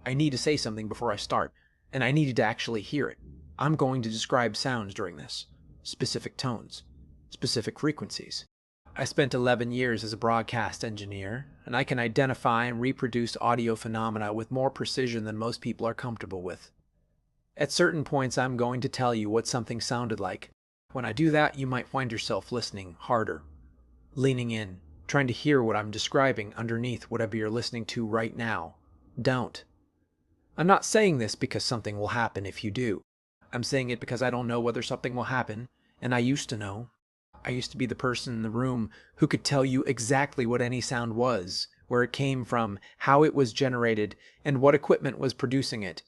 I need to say something before I start, and I needed to actually hear it. I'm going to describe sounds during this. Specific tones. Specific frequencies. I spent 11 years as a broadcast engineer, and I can identify and reproduce audio phenomena with more precision than most people are comfortable with. At certain points, I'm going to tell you what something sounded like. When I do that, you might find yourself listening harder, leaning in, trying to hear what I'm describing underneath whatever you're listening to right now. Don't. I'm not saying this because something will happen if you do. I'm saying it because I don't know whether something will happen, and I used to know. I used to be the person in the room who could tell you exactly what any sound was, where it came from, how it was generated, and what equipment was producing it.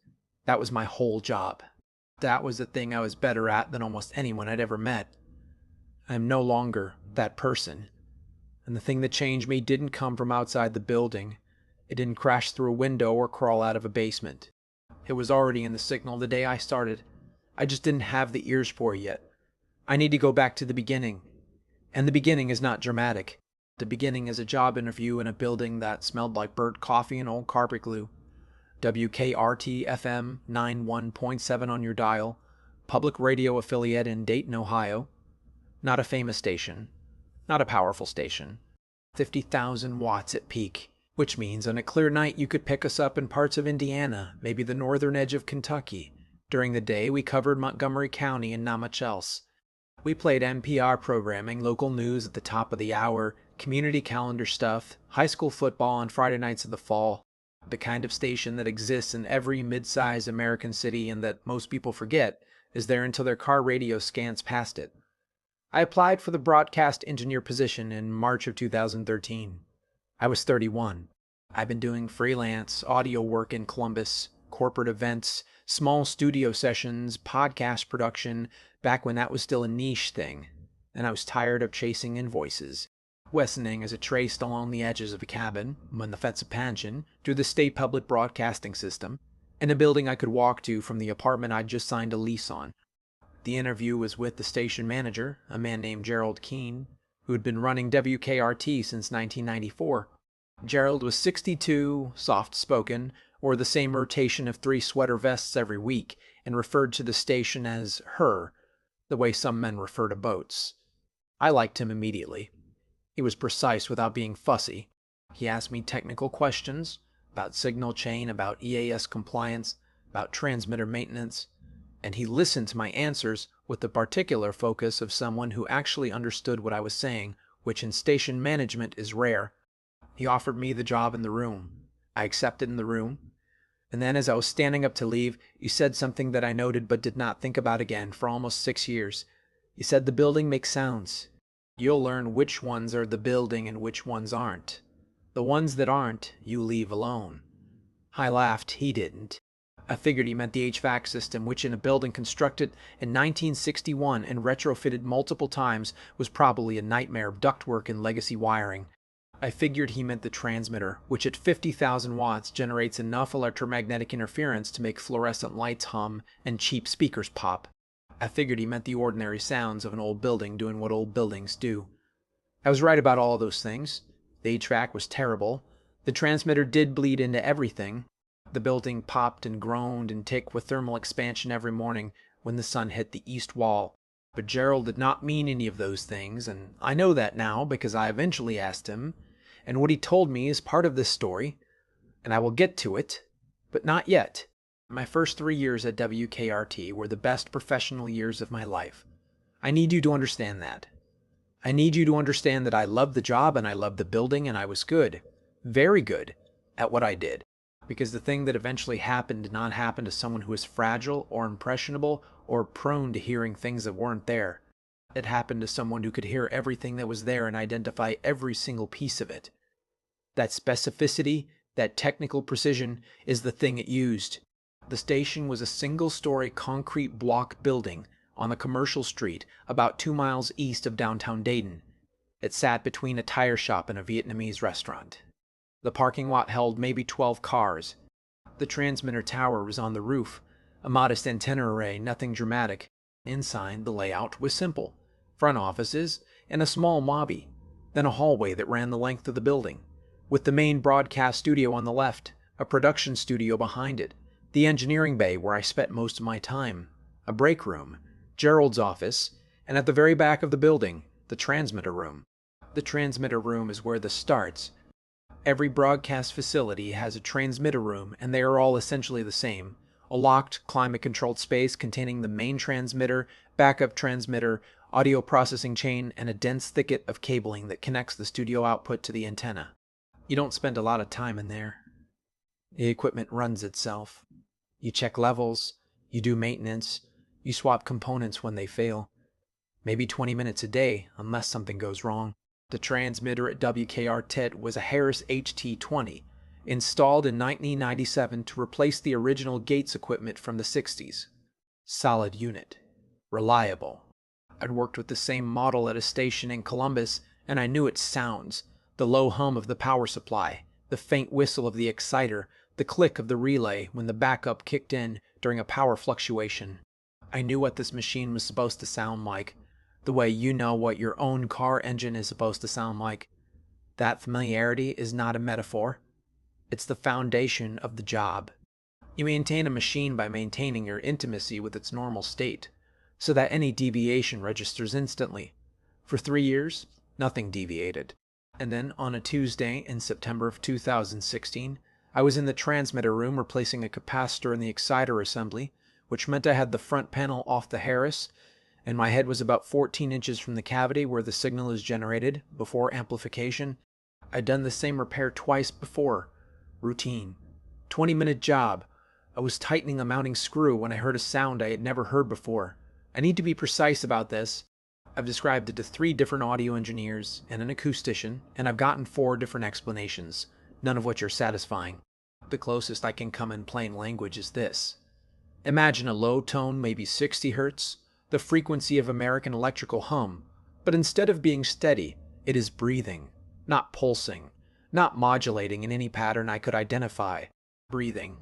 That was my whole job. That was the thing I was better at than almost anyone I'd ever met. I am no longer that person. And the thing that changed me didn't come from outside the building. It didn't crash through a window or crawl out of a basement. It was already in the signal the day I started. I just didn't have the ears for it yet. I need to go back to the beginning. And the beginning is not dramatic. The beginning is a job interview in a building that smelled like burnt coffee and old carpet glue. WKRT-FM 91.7 on your dial. Public radio affiliate in Dayton, Ohio. Not a famous station. Not a powerful station. 50,000 watts at peak. Which means on a clear night you could pick us up in parts of Indiana, maybe the northern edge of Kentucky. During the day we covered Montgomery County and not much else. We played NPR programming, local news at the top of the hour, community calendar stuff, high school football on Friday nights of the fall. The kind of station that exists in every mid-sized American city and that most people forget is there until their car radio scans past it. I applied for the broadcast engineer position in March of 2013. I was 31. I've been doing freelance audio work in Columbus, corporate events, small studio sessions, podcast production, back when that was still a niche thing, and I was tired of chasing invoices. Wessoning as it traced along the edges of a cabin, when the Fet's a Pansion, through the state public broadcasting system, in a building I could walk to from the apartment I'd just signed a lease on. The interview was with the station manager, a man named Gerald who had been running WKRT since 1994. Gerald was 62, soft-spoken, wore the same rotation of 3 sweater vests every week, and referred to the station as her, the way some men refer to boats. I liked him immediately. He was precise without being fussy. He asked me technical questions about signal chain, about EAS compliance, about transmitter maintenance, and he listened to my answers with the particular focus of someone who actually understood what I was saying, which in station management is rare. He offered me the job in the room. I accepted in the room, and then as I was standing up to leave, he said something that I noted but did not think about again for almost 6 years. He said the building makes sounds. You'll learn which ones are the building and which ones aren't. The ones that aren't, you leave alone. I laughed. He didn't. I figured he meant the HVAC system, which in a building constructed in 1961 and retrofitted multiple times was probably a nightmare of ductwork and legacy wiring. I figured he meant the transmitter, which at 50,000 watts generates enough electromagnetic interference to make fluorescent lights hum and cheap speakers pop. I figured he meant the ordinary sounds of an old building doing what old buildings do. I was right about all those things. The HVAC was terrible. The transmitter did bleed into everything. The building popped and groaned and ticked with thermal expansion every morning when the sun hit the east wall. But Gerald did not mean any of those things, and I know that now because I eventually asked him, and what he told me is part of this story, and I will get to it, but not yet. My first 3 years at WKRT were the best professional years of my life. I need you to understand that. I need you to understand that I loved the job and I loved the building and I was good, very good, at what I did. Because the thing that eventually happened did not happen to someone who is fragile or impressionable or prone to hearing things that weren't there. It happened to someone who could hear everything that was there and identify every single piece of it. That specificity, that technical precision, is the thing it used. The station was a single-story concrete block building on a commercial street about 2 miles east of downtown Dayton. It sat between a tire shop and a Vietnamese restaurant. The parking lot held maybe 12 cars. The transmitter tower was on the roof, a modest antenna array, nothing dramatic. Inside, the layout was simple. Front offices and a small lobby, then a hallway that ran the length of the building, with the main broadcast studio on the left, a production studio behind it, the engineering bay where I spent most of my time, a break room, Gerald's office, and at the very back of the building, the transmitter room. The transmitter room is where this starts. Every broadcast facility has a transmitter room, and they are all essentially the same. A locked, climate-controlled space containing the main transmitter, backup transmitter, audio processing chain, and a dense thicket of cabling that connects the studio output to the antenna. You don't spend a lot of time in there. The equipment runs itself. You check levels, you do maintenance, you swap components when they fail. Maybe 20 minutes a day, unless something goes wrong. The transmitter at WKRT was a Harris HT-20, installed in 1997 to replace the original Gates equipment from the 60s. Solid unit. Reliable. I'd worked with the same model at a station in Columbus, and I knew its sounds. The low hum of the power supply, the faint whistle of the exciter, the click of the relay when the backup kicked in during a power fluctuation. I knew what this machine was supposed to sound like, the way you know what your own car engine is supposed to sound like. That familiarity is not a metaphor. It's the foundation of the job. You maintain a machine by maintaining your intimacy with its normal state, so that any deviation registers instantly. For 3 years, nothing deviated. And then, on a Tuesday in September of 2016, I was in the transmitter room replacing a capacitor in the exciter assembly, which meant I had the front panel off the Harris, and my head was about 14 inches from the cavity where the signal is generated before amplification. I'd done the same repair twice before. Routine. 20-minute job. I was tightening a mounting screw when I heard a sound I had never heard before. I need to be precise about this. I've described it to 3 different audio engineers and an acoustician, and I've gotten 4 different explanations, none of which are satisfying. The closest I can come in plain language is this. Imagine a low tone, maybe 60 Hz, the frequency of American electrical hum, but instead of being steady, it is breathing, not pulsing, not modulating in any pattern I could identify. Breathing,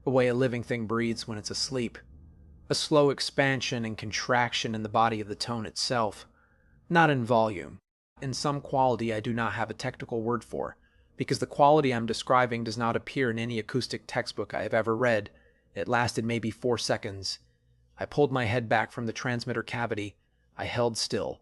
the way a living thing breathes when it's asleep. A slow expansion and contraction in the body of the tone itself, not in volume. In some quality I do not have a technical word for, because the quality I'm describing does not appear in any acoustic textbook I have ever read. It lasted maybe 4 seconds. I pulled my head back from the transmitter cavity. I held still.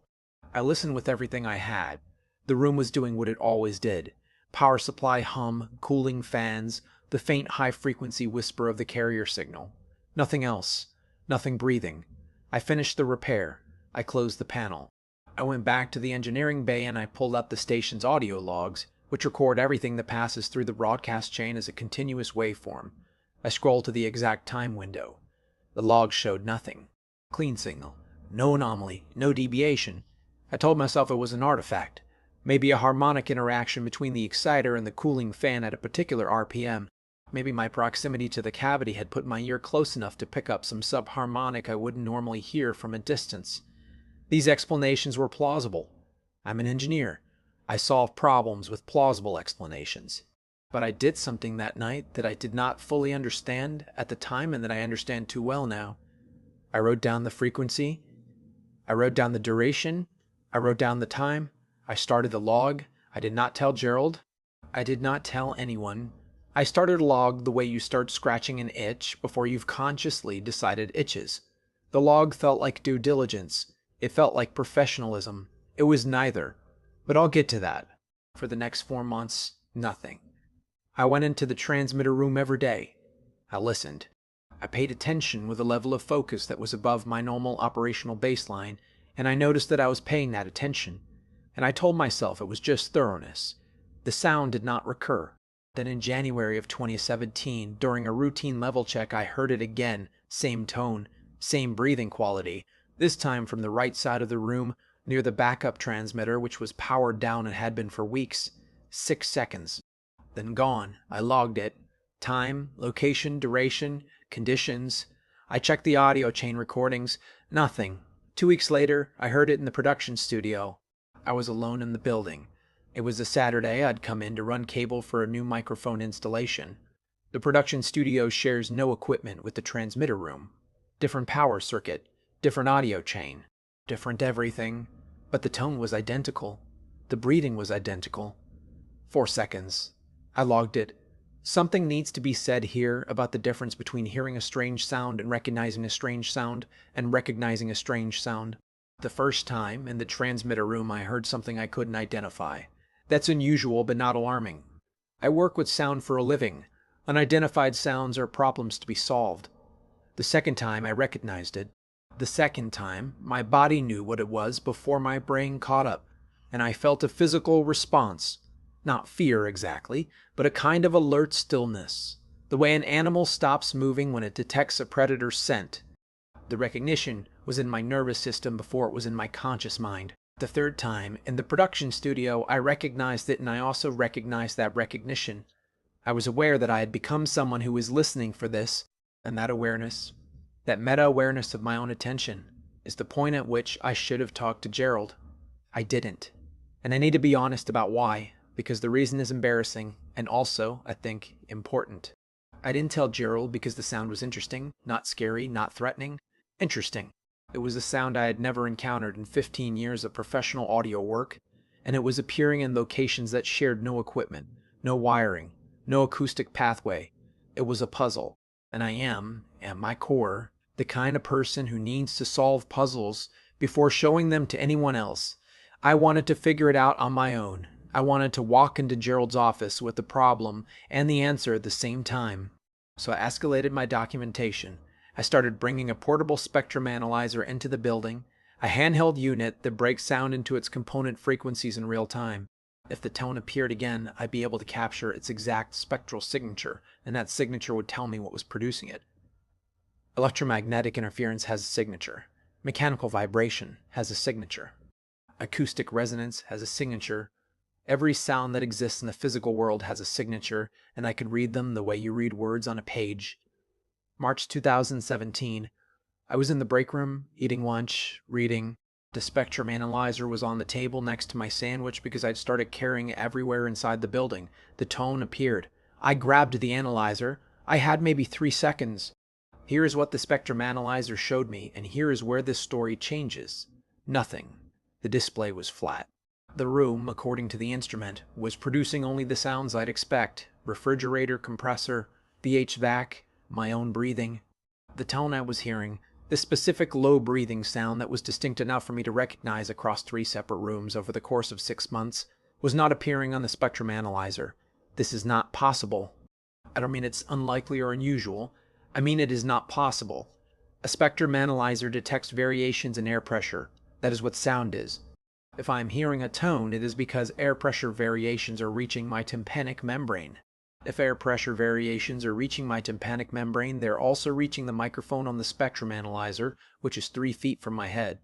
I listened with everything I had. The room was doing what it always did. Power supply hum, cooling fans, the faint high-frequency whisper of the carrier signal. Nothing else. Nothing breathing. I finished the repair. I closed the panel. I went back to the engineering bay and I pulled up the station's audio logs, which record everything that passes through the broadcast chain as a continuous waveform. I scrolled to the exact time window. The logs showed nothing. Clean signal. No anomaly. No deviation. I told myself it was an artifact. Maybe a harmonic interaction between the exciter and the cooling fan at a particular RPM. Maybe my proximity to the cavity had put my ear close enough to pick up some subharmonic I wouldn't normally hear from a distance. These explanations were plausible. I'm an engineer. I solve problems with plausible explanations. But I did something that night that I did not fully understand at the time and that I understand too well now. I wrote down the frequency. I wrote down the duration. I wrote down the time. I started the log. I did not tell Gerald. I did not tell anyone. I started a log the way you start scratching an itch before you've consciously decided itches. The log felt like due diligence. It felt like professionalism. It was neither. But I'll get to that. For the next 4 months, nothing. I went into the transmitter room every day. I listened. I paid attention with a level of focus that was above my normal operational baseline, and I noticed that I was paying that attention. And I told myself it was just thoroughness. The sound did not recur. Then in January of 2017, during a routine level check, I heard it again. Same tone, same breathing quality, this time from the right side of the room, near the backup transmitter, which was powered down and had been for weeks. 6 seconds. Then gone. I logged it. Time, location, duration, conditions. I checked the audio chain recordings. Nothing. 2 weeks later, I heard it in the production studio. I was alone in the building. It was a Saturday. I'd come in to run cable for a new microphone installation. The production studio shares no equipment with the transmitter room. Different power circuit, different audio chain, different everything. But the tone was identical. The breathing was identical. 4 seconds. I logged it. Something needs to be said here about the difference between hearing a strange sound and recognizing a strange sound and recognizing a strange sound. The first time, in the transmitter room, I heard something I couldn't identify. That's unusual, but not alarming. I work with sound for a living. Unidentified sounds are problems to be solved. The second time, I recognized it. The second time, my body knew what it was before my brain caught up, and I felt a physical response. Not fear exactly, but a kind of alert stillness. The way an animal stops moving when it detects a predator's scent. The recognition was in my nervous system before it was in my conscious mind. The third time, in the production studio, I recognized it, and I also recognized that recognition. I was aware that I had become someone who was listening for this, and that awareness, that meta-awareness of my own attention, is the point at which I should have talked to Gerald. I didn't. And I need to be honest about why, because the reason is embarrassing, and also, I think, important. I didn't tell Gerald because the sound was interesting, not scary, not threatening. Interesting. It was a sound I had never encountered in 15 years of professional audio work, and it was appearing in locations that shared no equipment, no wiring, no acoustic pathway. It was a puzzle, and I am, at my core, the kind of person who needs to solve puzzles before showing them to anyone else. I wanted to figure it out on my own. I wanted to walk into Gerald's office with the problem and the answer at the same time. So I escalated my documentation. I started bringing a portable spectrum analyzer into the building, a handheld unit that breaks sound into its component frequencies in real time. If the tone appeared again, I'd be able to capture its exact spectral signature, and that signature would tell me what was producing it. Electromagnetic interference has a signature. Mechanical vibration has a signature. Acoustic resonance has a signature. Every sound that exists in the physical world has a signature, and I could read them the way you read words on a page. March 2017. I was in the break room, eating lunch, reading. The spectrum analyzer was on the table next to my sandwich because I'd started carrying it everywhere inside the building. The tone appeared. I grabbed the analyzer. I had maybe 3 seconds. Here is what the spectrum analyzer showed me, and here is where this story changes. Nothing. The display was flat. The room, according to the instrument, was producing only the sounds I'd expect. Refrigerator, compressor, the HVAC, my own breathing. The tone I was hearing, the specific low breathing sound that was distinct enough for me to recognize across 3 separate rooms over the course of 6 months, was not appearing on the spectrum analyzer. This is not possible. I don't mean it's unlikely or unusual. I mean it is not possible. A spectrum analyzer detects variations in air pressure. That is what sound is. If I am hearing a tone, it is because air pressure variations are reaching my tympanic membrane. If air pressure variations are reaching my tympanic membrane, they're also reaching the microphone on the spectrum analyzer, which is 3 feet from my head.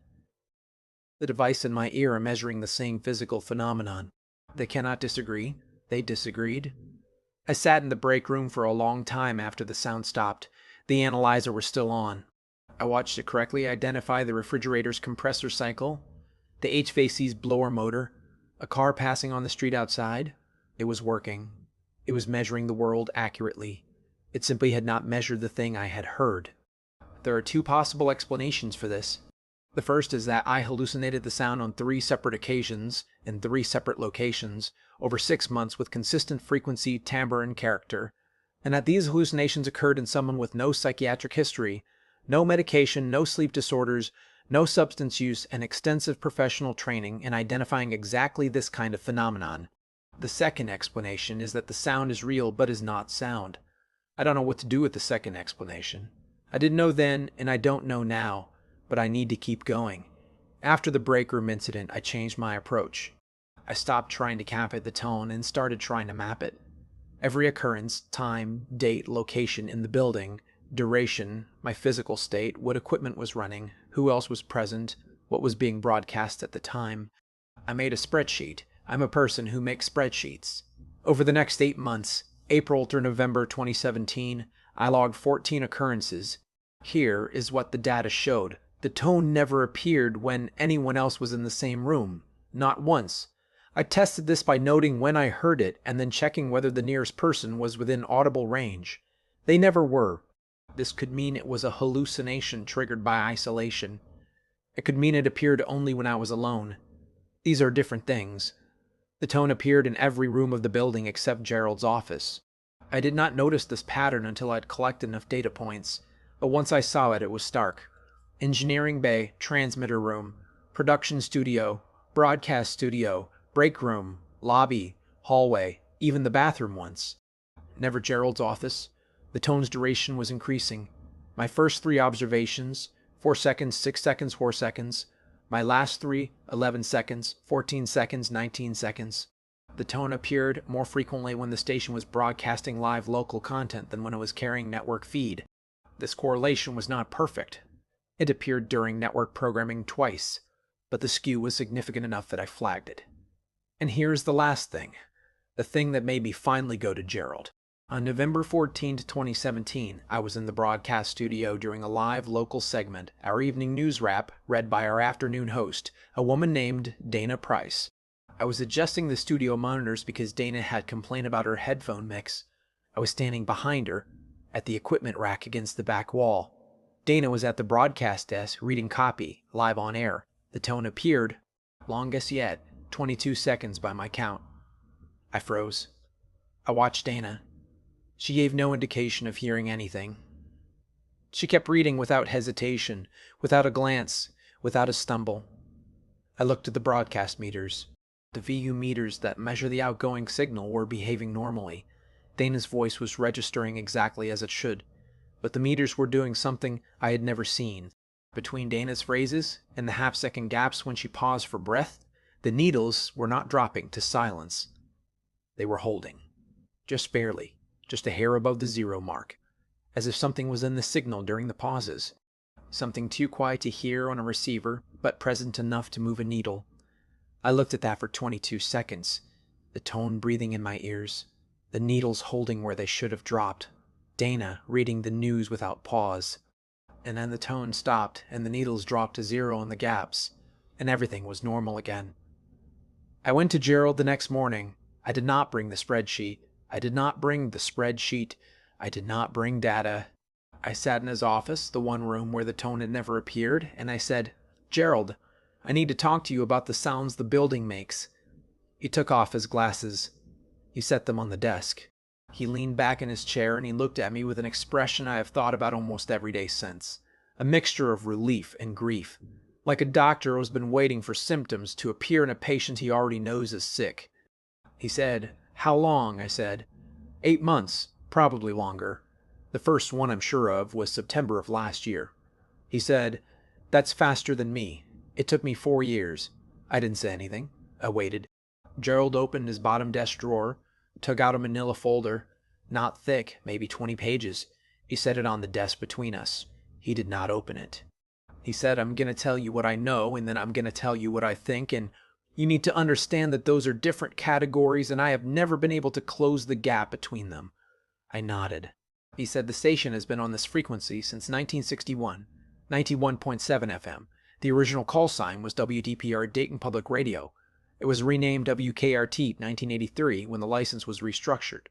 The device in my ear are measuring the same physical phenomenon. They cannot disagree. They disagreed. I sat in the break room for a long time after the sound stopped. The analyzer was still on. I watched it correctly identify the refrigerator's compressor cycle, the HVAC's blower motor, a car passing on the street outside. It was working. It was measuring the world accurately. It simply had not measured the thing I had heard. There are 2 possible explanations for this. The first is that I hallucinated the sound on 3 separate occasions, in 3 separate locations, over 6 months with consistent frequency, timbre, and character, and that these hallucinations occurred in someone with no psychiatric history, no medication, no sleep disorders, no substance use, and extensive professional training in identifying exactly this kind of phenomenon. The second explanation is that the sound is real but is not sound. I don't know what to do with the second explanation. I didn't know then, and I don't know now, but I need to keep going. After the break room incident, I changed my approach. I stopped trying to capture the tone and started trying to map it. Every occurrence, time, date, location in the building, duration, my physical state, what equipment was running, who else was present, what was being broadcast at the time. I made a spreadsheet. I'm a person who makes spreadsheets. Over the next 8 months, April through November 2017, I logged 14 occurrences. Here is what the data showed. The tone never appeared when anyone else was in the same room. Not once. I tested this by noting when I heard it and then checking whether the nearest person was within audible range. They never were. This could mean it was a hallucination triggered by isolation. It could mean it appeared only when I was alone. These are different things. The tone appeared in every room of the building except Gerald's office. I did not notice this pattern until I'd collected enough data points, but once I saw it, it was stark. Engineering bay, transmitter room, production studio, broadcast studio, break room, lobby, hallway, even the bathroom once. Never Gerald's office. The tone's duration was increasing. My first 3 observations, 4 seconds, 6 seconds, 4 seconds. My last 3, 11 seconds, 14 seconds, 19 seconds. The tone appeared more frequently when the station was broadcasting live local content than when it was carrying network feed. This correlation was not perfect. It appeared during network programming twice, but the skew was significant enough that I flagged it. And here's the last thing, the thing that made me finally go to Gerald. On November 14, 2017, I was in the broadcast studio during a live local segment, our evening news wrap, read by our afternoon host, a woman named Dana Price. I was adjusting the studio monitors because Dana had complained about her headphone mix. I was standing behind her, at the equipment rack against the back wall. Dana was at the broadcast desk reading copy, live on air. The tone appeared, longest yet, 22 seconds by my count. I froze. I watched Dana. She gave no indication of hearing anything. She kept reading without hesitation, without a glance, without a stumble. I looked at the broadcast meters. The VU meters that measure the outgoing signal were behaving normally. Dana's voice was registering exactly as it should, but the meters were doing something I had never seen. Between Dana's phrases and the half-second gaps when she paused for breath, the needles were not dropping to silence. They were holding. Just barely, just a hair above the 0 mark, as if something was in the signal during the pauses. Something too quiet to hear on a receiver, but present enough to move a needle. I looked at that for 22 seconds, the tone breathing in my ears, the needles holding where they should have dropped, Dana reading the news without pause. And then the tone stopped and the needles dropped to 0 in the gaps, and everything was normal again. I went to Gerald the next morning. I did not bring the spreadsheet. I did not bring data. I sat in his office, the one room where the tone had never appeared, and I said, "Gerald, I need to talk to you about the sounds the building makes." He took off his glasses. He set them on the desk. He leaned back in his chair and he looked at me with an expression I have thought about almost every day since. A mixture of relief and grief. Like a doctor who has been waiting for symptoms to appear in a patient he already knows is sick. He said, "How long?" I said. 8 months, probably longer. The first one I'm sure of was September of last year. He said, "That's faster than me. It took me 4 years." I didn't say anything. I waited. Gerald opened his bottom desk drawer, took out a manila folder, not thick, maybe 20 pages. He set it on the desk between us. He did not open it. He said, "I'm going to tell you what I know, and then I'm going to tell you what I think, and you need to understand that those are different categories, and I have never been able to close the gap between them." I nodded. He said, "The station has been on this frequency since 1961, 91.7 FM. The original call sign was WDPR Dayton Public Radio. It was renamed WKRT 1983 when the license was restructured.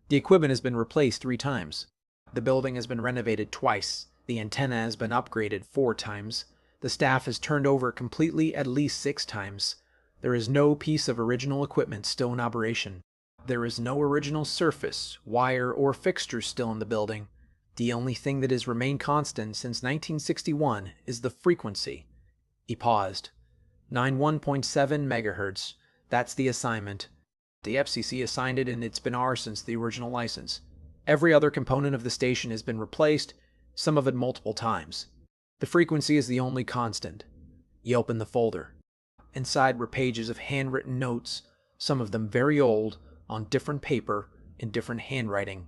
The equipment has been replaced 3 times. The building has been renovated twice. The antenna has been upgraded 4 times. The staff has turned over completely at least 6 times. There is no piece of original equipment still in operation. There is no original surface, wire, or fixture still in the building. The only thing that has remained constant since 1961 is the frequency." He paused. 91.7 megahertz. That's the assignment. The FCC assigned it and it's been ours since the original license. Every other component of the station has been replaced, some of it multiple times. The frequency is the only constant. He opened the folder. Inside were pages of handwritten notes, some of them very old, on different paper, in different handwriting.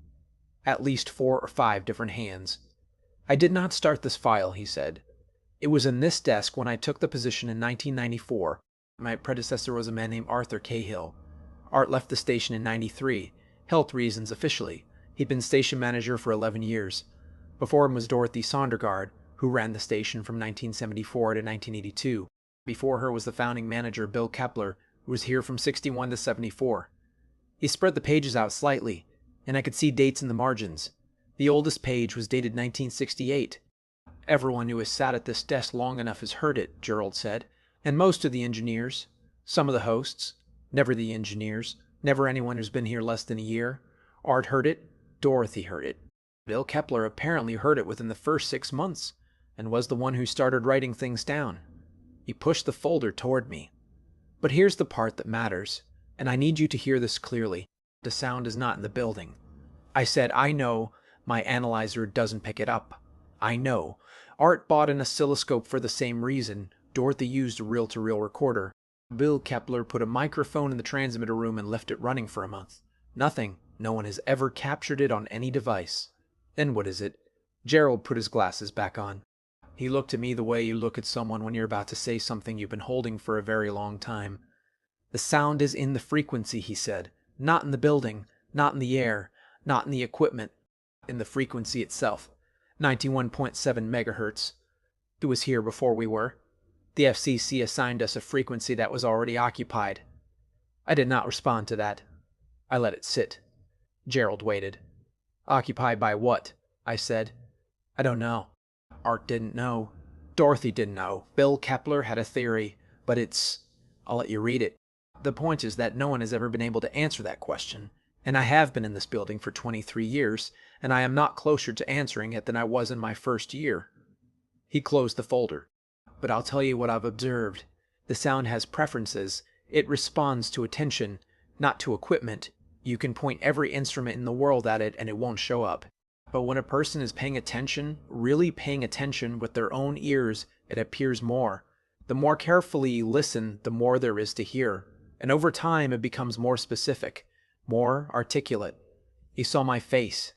At least 4 or 5 different hands. "I did not start this file," he said. "It was in this desk when I took the position in 1994. My predecessor was a man named Arthur Cahill. Art left the station in 93, health reasons officially. He'd been station manager for 11 years. Before him was Dorothy Sondergaard, who ran the station from 1974 to 1982. Before her was the founding manager, Bill Kepler, who was here from 61 to 74. He spread the pages out slightly, and I could see dates in the margins. The oldest page was dated 1968. "Everyone who has sat at this desk long enough has heard it," Gerald said, "and most of the engineers, some of the hosts, never the engineers, never anyone who's been here less than a year. Art heard it, Dorothy heard it. Bill Kepler apparently heard it within the first 6 months, and was the one who started writing things down. He pushed the folder toward me. But here's the part that matters, and I need you to hear this clearly. The sound is not in the building. I said, I know my analyzer doesn't pick it up. I know. Art bought an oscilloscope for the same reason. Dorothy used a reel-to-reel recorder. Bill Kepler put a microphone in the transmitter room and left it running for a month. Nothing. No one has ever captured it on any device. Then what is it? Gerald put his glasses back on. He looked at me the way you look at someone when you're about to say something you've been holding for a very long time. The sound is in the frequency, he said. Not in the building, not in the air, not in the equipment. In the frequency itself. 91.7 megahertz. It was here before we were. The FCC assigned us a frequency that was already occupied. I did not respond to that. I let it sit. Gerald waited. Occupied by what? I said. I don't know. Art didn't know. Dorothy didn't know. Bill Kepler had a theory, but I'll let you read it. The point is that no one has ever been able to answer that question, and I have been in this building for 23 years, and I am not closer to answering it than I was in my first year. He closed the folder. But I'll tell you what I've observed. The sound has preferences. It responds to attention, not to equipment. You can point every instrument in the world at it and it won't show up. But when a person is paying attention, really paying attention with their own ears, it appears more. The more carefully you listen, the more there is to hear. And over time, it becomes more specific, more articulate. He saw my face.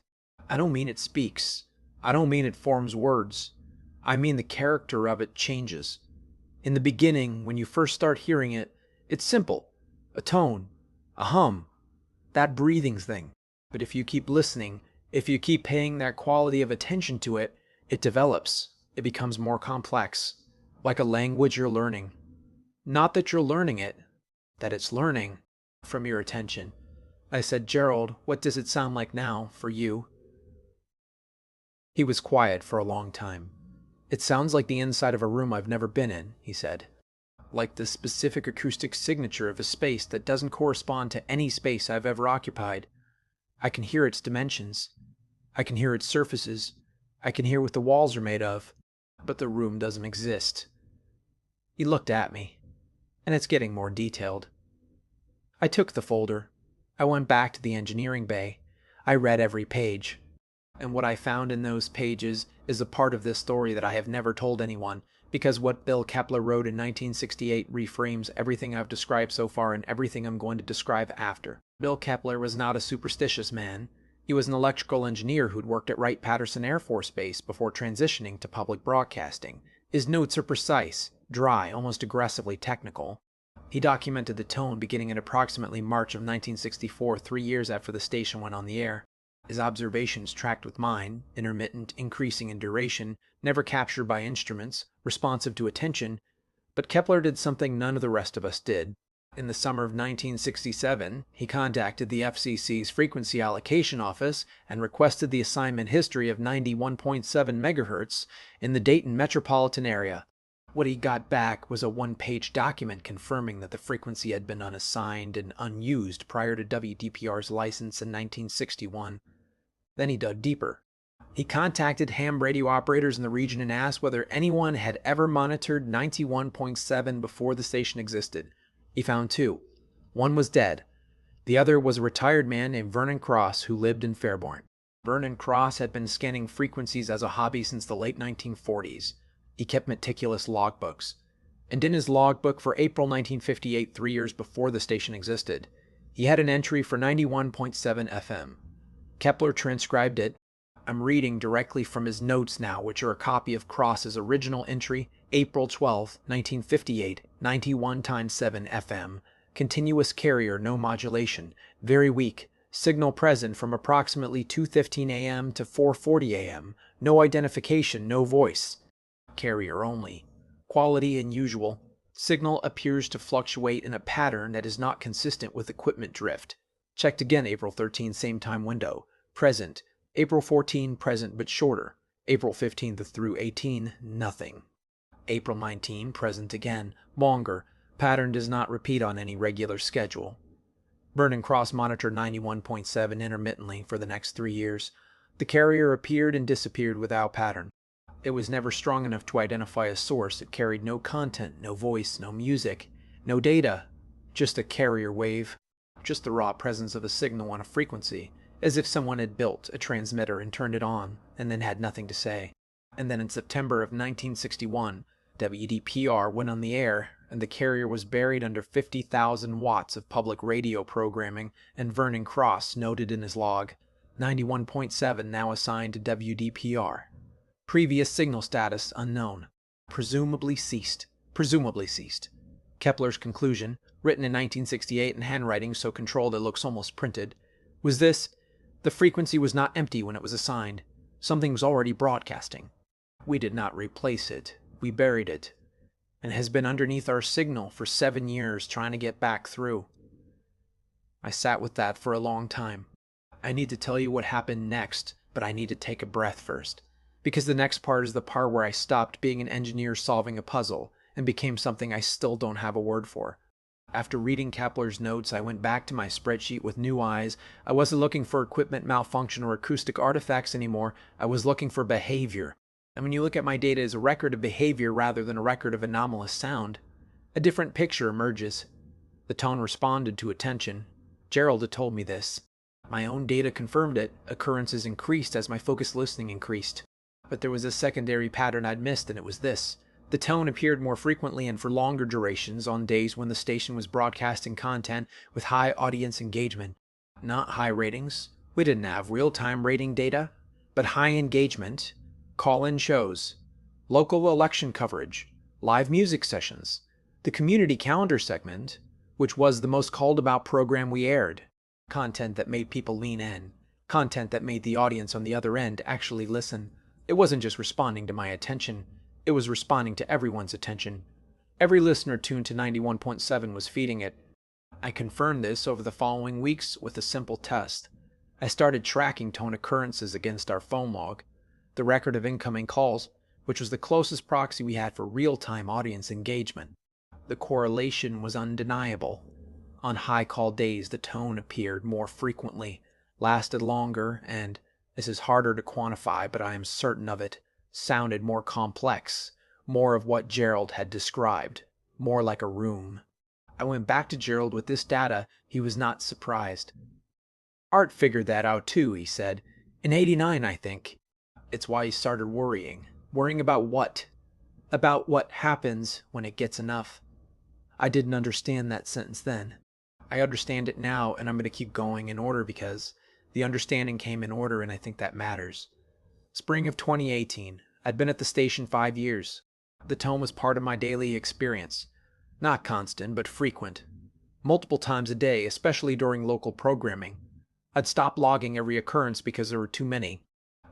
I don't mean it speaks. I don't mean it forms words. I mean the character of it changes. In the beginning, when you first start hearing it, it's simple. A tone, a hum, that breathing thing. But if you keep listening, if you keep paying that quality of attention to it, it develops. It becomes more complex, like a language you're learning. Not that you're learning it, that it's learning from your attention. I said, Gerald, what does it sound like now for you? He was quiet for a long time. It sounds like the inside of a room I've never been in, he said. Like the specific acoustic signature of a space that doesn't correspond to any space I've ever occupied. I can hear its dimensions. I can hear its surfaces. I can hear what the walls are made of. But the room doesn't exist. He looked at me. And it's getting more detailed. I took the folder. I went back to the engineering bay. I read every page. And what I found in those pages is a part of this story that I have never told anyone, because what Bill Kepler wrote in 1968 reframes everything I've described so far and everything I'm going to describe after. Bill Kepler was not a superstitious man. He was an electrical engineer who'd worked at Wright-Patterson Air Force Base before transitioning to public broadcasting. His notes are precise, dry, almost aggressively technical. He documented the tone beginning in approximately March of 1964, 3 years after the station went on the air. His observations tracked with mine, intermittent, increasing in duration, never captured by instruments, responsive to attention, but Kepler did something none of the rest of us did. In the summer of 1967, he contacted the FCC's Frequency Allocation Office and requested the assignment history of 91.7 megahertz in the Dayton metropolitan area. What he got back was a one-page document confirming that the frequency had been unassigned and unused prior to WDPR's license in 1961. Then he dug deeper. He contacted ham radio operators in the region and asked whether anyone had ever monitored 91.7 before the station existed. He found 2. One was dead. The other was a retired man named Vernon Cross who lived in Fairborn. Vernon Cross had been scanning frequencies as a hobby since the late 1940s. He kept meticulous logbooks. And in his logbook for April 1958, 3 years before the station existed, he had an entry for 91.7 FM. Kepler transcribed it. I'm reading directly from his notes now, which are a copy of Cross's original entry, April 12, 1958, 91 times 7 FM, continuous carrier, no modulation, very weak, signal present from approximately 2:15 a.m. to 4:40 a.m., no identification, no voice. Carrier only. Quality unusual. Signal appears to fluctuate in a pattern that is not consistent with equipment drift. Checked again April 13, same time window. Present. April 14, present but shorter. April 15 through 18, nothing. April 19, present again, longer. Pattern does not repeat on any regular schedule. Vernon Cross monitored 91.7 intermittently for the next 3 years. The carrier appeared and disappeared without pattern. It was never strong enough to identify a source. It carried no content, no voice, no music, no data, just a carrier wave, just the raw presence of a signal on a frequency, as if someone had built a transmitter and turned it on, and then had nothing to say. And then in September of 1961, WDPR went on the air, and the carrier was buried under 50,000 watts of public radio programming, and Vernon Cross noted in his log, 91.7 now assigned to WDPR. Previous signal status unknown. Presumably ceased. Kepler's conclusion, written in 1968 in handwriting so controlled it looks almost printed, was this: the frequency was not empty when it was assigned. Something was already broadcasting. We did not replace it. We buried it, and has been underneath our signal for 7 years trying to get back through. I sat with that for a long time. I need to tell you what happened next, but I need to take a breath first, because the next part is the part where I stopped being an engineer solving a puzzle and became something I still don't have a word for. After reading Kepler's notes, I went back to my spreadsheet with new eyes. I wasn't looking for equipment malfunction or acoustic artifacts anymore. I was looking for behavior. And when you look at my data as a record of behavior rather than a record of anomalous sound, a different picture emerges. The tone responded to attention. Gerald had told me this. My own data confirmed it. Occurrences increased as my focused listening increased. But there was a secondary pattern I'd missed, and it was this. The tone appeared more frequently and for longer durations on days when the station was broadcasting content with high audience engagement. Not high ratings. We didn't have real-time rating data, but high engagement. Call-in shows, local election coverage, live music sessions, the community calendar segment, which was the most called-about program we aired, content that made people lean in, content that made the audience on the other end actually listen. It wasn't just responding to my attention, it was responding to everyone's attention. Every listener tuned to 91.7 was feeding it. I confirmed this over the following weeks with a simple test. I started tracking tone occurrences against our phone log, the record of incoming calls, which was the closest proxy we had for real-time audience engagement. The correlation was undeniable. On high call days, the tone appeared more frequently, lasted longer, and, this is harder to quantify, but I am certain of it, sounded more complex, more of what Gerald had described, more like a room. I went back to Gerald with this data. He was not surprised. Art figured that out too, he said. In '89, I think. It's why he started worrying. Worrying about what? About what happens when it gets enough. I didn't understand that sentence then. I understand it now, and I'm going to keep going in order because the understanding came in order, and I think that matters. Spring of 2018. I'd been at the station 5 years. The tone was part of my daily experience. Not constant, but frequent. Multiple times a day, especially during local programming. I'd stopped logging every occurrence because there were too many.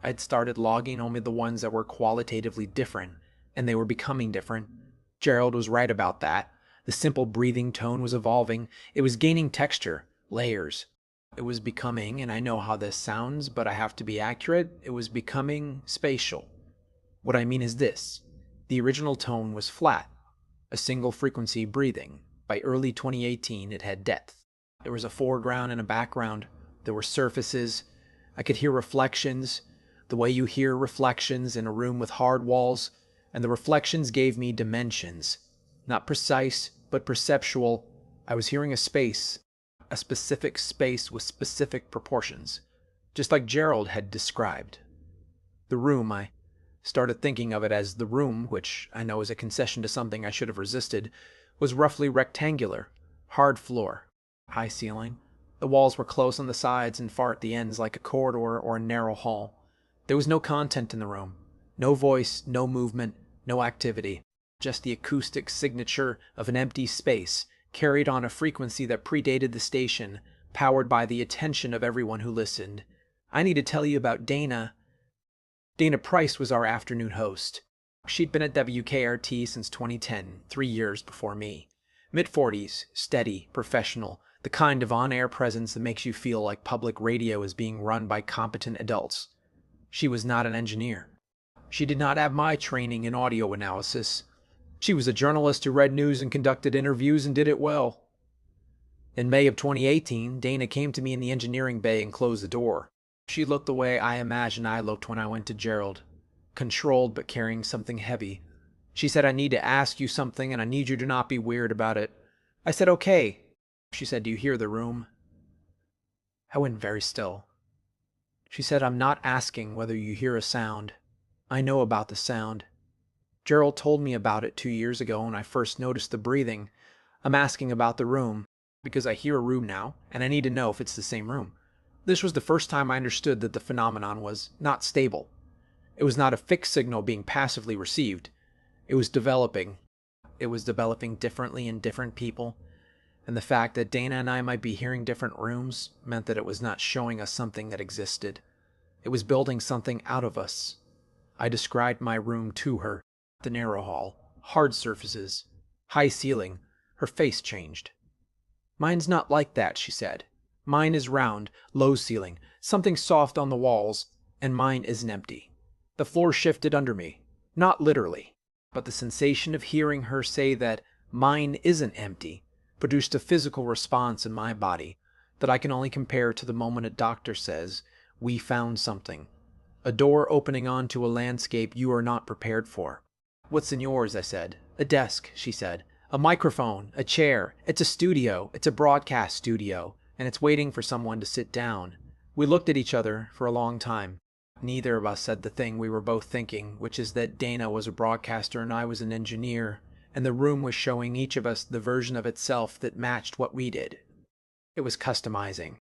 I'd started logging only the ones that were qualitatively different, and they were becoming different. Gerald was right about that. The simple breathing tone was evolving. It was gaining texture, layers. It was becoming, and I know how this sounds, but I have to be accurate, it was becoming spatial. What I mean is this. The original tone was flat, a single frequency breathing. By early 2018, it had depth. There was a foreground and a background. There were surfaces. I could hear reflections, the way you hear reflections in a room with hard walls, and the reflections gave me dimensions. Not precise, but perceptual. I was hearing a space, a specific space with specific proportions, just like Gerald had described. The room, I started thinking of it as the room, which I know is a concession to something I should have resisted, was roughly rectangular, hard floor, high ceiling. The walls were close on the sides and far at the ends like a corridor or a narrow hall. There was no content in the room, no voice, no movement, no activity, just the acoustic signature of an empty space carried on a frequency that predated the station, powered by the attention of everyone who listened. I need to tell you about Dana. Dana Price was our afternoon host. She'd been at WKRT since 2010, 3 years before me. Mid-40s, steady, professional, the kind of on-air presence that makes you feel like public radio is being run by competent adults. She was not an engineer. She did not have my training in audio analysis. She was a journalist who read news and conducted interviews and did it well. In May of 2018, Dana came to me in the engineering bay and closed the door. She looked the way I imagine I looked when I went to Gerald, controlled but carrying something heavy. She said, "I need to ask you something and I need you to not be weird about it." I said, "Okay." She said, "Do you hear the room?" I went very still. She said, "I'm not asking whether you hear a sound. I know about the sound. Gerald told me about it 2 years ago when I first noticed the breathing. I'm asking about the room, because I hear a room now, and I need to know if it's the same room." This was the first time I understood that the phenomenon was not stable. It was not a fixed signal being passively received. It was developing. It was developing differently in different people, and the fact that Dana and I might be hearing different rooms meant that it was not showing us something that existed. It was building something out of us. I described my room to her. The narrow hall, hard surfaces, high ceiling. Her face changed. "Mine's not like that," she said. "Mine is round, low ceiling, something soft on the walls, and mine isn't empty." The floor shifted under me. Not literally, but the sensation of hearing her say that mine isn't empty produced a physical response in my body that I can only compare to the moment a doctor says, "We found something." A door opening onto a landscape you are not prepared for. "What's in yours?" I said. "A desk," she said. "A microphone, a chair. It's a studio. It's a broadcast studio, and it's waiting for someone to sit down." We looked at each other for a long time. Neither of us said the thing we were both thinking, which is that Dana was a broadcaster and I was an engineer, and the room was showing each of us the version of itself that matched what we did. It was customizing.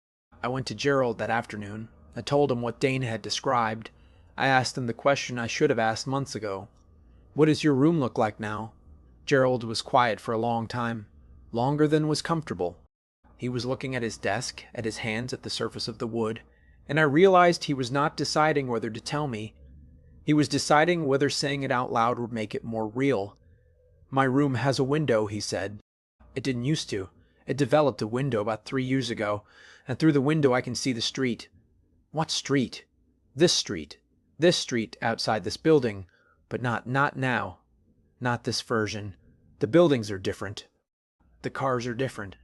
I went to Gerald that afternoon. I told him what Dana had described. I asked him the question I should have asked months ago. "What does your room look like now?" Gerald was quiet for a long time, longer than was comfortable. He was looking at his desk, at his hands at the surface of the wood, and I realized he was not deciding whether to tell me. He was deciding whether saying it out loud would make it more real. "My room has a window," he said. "It didn't used to. It developed a window about 3 years ago, and through the window I can see the street." "What street?" "This street. This street outside this building, but not now. Not this version. The buildings are different. The cars are different.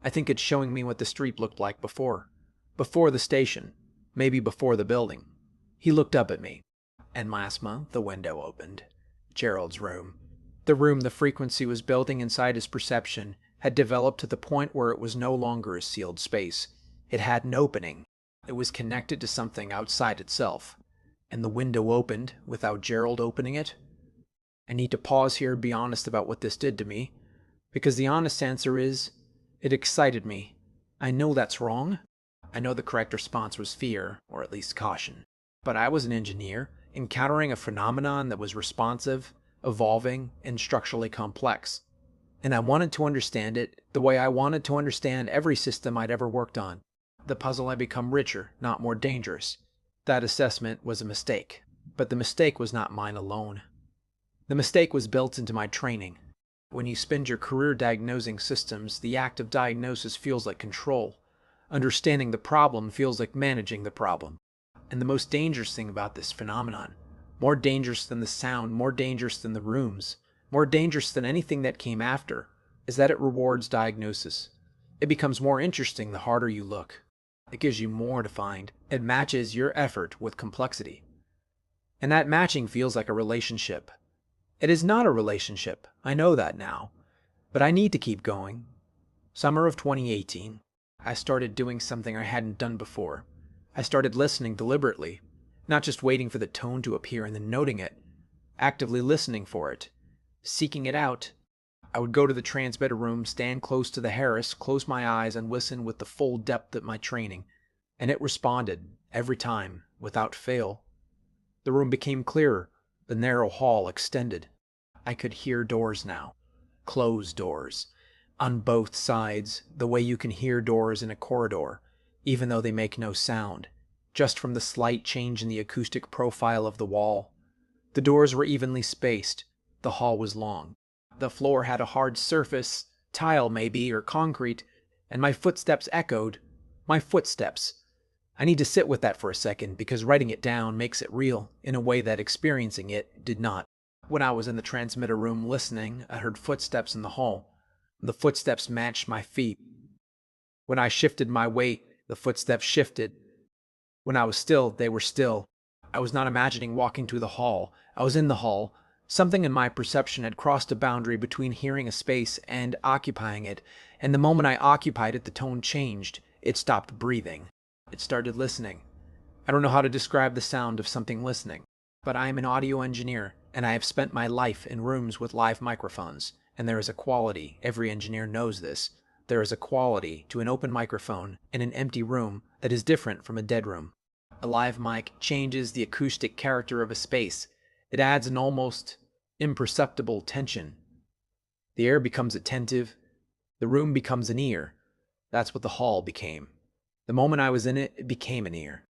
I think it's showing me what the street looked like before. Before the station. Maybe before the building." He looked up at me. "And last month the window opened." Gerald's room. The room the frequency was building inside his perception had developed to the point where it was no longer a sealed space. It had an opening. It was connected to something outside itself. And the window opened without Gerald opening it. I need to pause here and be honest about what this did to me, because the honest answer is, it excited me. I know that's wrong. I know the correct response was fear, or at least caution. But I was an engineer, encountering a phenomenon that was responsive, evolving, and structurally complex. And I wanted to understand it the way I wanted to understand every system I'd ever worked on. The puzzle had become richer, not more dangerous. That assessment was a mistake, but the mistake was not mine alone. The mistake was built into my training. When you spend your career diagnosing systems, the act of diagnosis feels like control. Understanding the problem feels like managing the problem. And the most dangerous thing about this phenomenon, more dangerous than the sound, more dangerous than the rooms, more dangerous than anything that came after, is that it rewards diagnosis. It becomes more interesting the harder you look. It gives you more to find. It matches your effort with complexity. And that matching feels like a relationship. It is not a relationship. I know that now. But I need to keep going. Summer of 2018. I started doing something I hadn't done before. I started listening deliberately, not just waiting for the tone to appear and then noting it, actively listening for it, seeking it out. I would go to the transmitter room, stand close to the Harris, close my eyes, and listen with the full depth of my training. And it responded, every time, without fail. The room became clearer. The narrow hall extended. I could hear doors now. Closed doors. On both sides, the way you can hear doors in a corridor, even though they make no sound, just from the slight change in the acoustic profile of the wall. The doors were evenly spaced. The hall was long. The floor had a hard surface, tile maybe, or concrete, and my footsteps echoed. My footsteps. I need to sit with that for a second, because writing it down makes it real in a way that experiencing it did not. When I was in the transmitter room listening, I heard footsteps in the hall. The footsteps matched my feet. When I shifted my weight, the footsteps shifted. When I was still, they were still. I was not imagining walking to the hall. I was in the hall. Something in my perception had crossed a boundary between hearing a space and occupying it, and the moment I occupied it, the tone changed. It stopped breathing. It started listening. I don't know how to describe the sound of something listening, but I am an audio engineer, and I have spent my life in rooms with live microphones, and there is a quality, every engineer knows this, there is a quality to an open microphone in an empty room that is different from a dead room. A live mic changes the acoustic character of a space. It adds an almost imperceptible tension. The air becomes attentive. The room becomes an ear. That's what the hall became. The moment I was in it, it became an ear.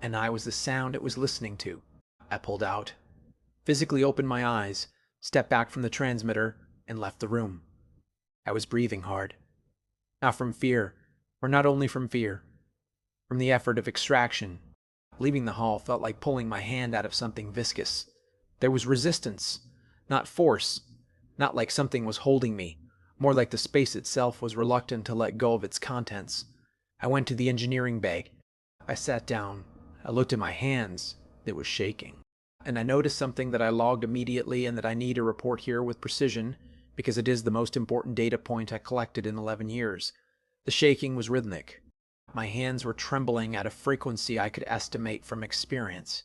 And I was the sound it was listening to. I pulled out, physically opened my eyes, stepped back from the transmitter, and left the room. I was breathing hard. Not from fear, or not only from fear, from the effort of extraction. Leaving the hall felt like pulling my hand out of something viscous. There was resistance, not force, not like something was holding me, more like the space itself was reluctant to let go of its contents. I went to the engineering bay. I sat down. I looked at my hands. They were shaking. And I noticed something that I logged immediately and that I need to report here with precision because it is the most important data point I collected in 11 years. The shaking was rhythmic. My hands were trembling at a frequency I could estimate from experience.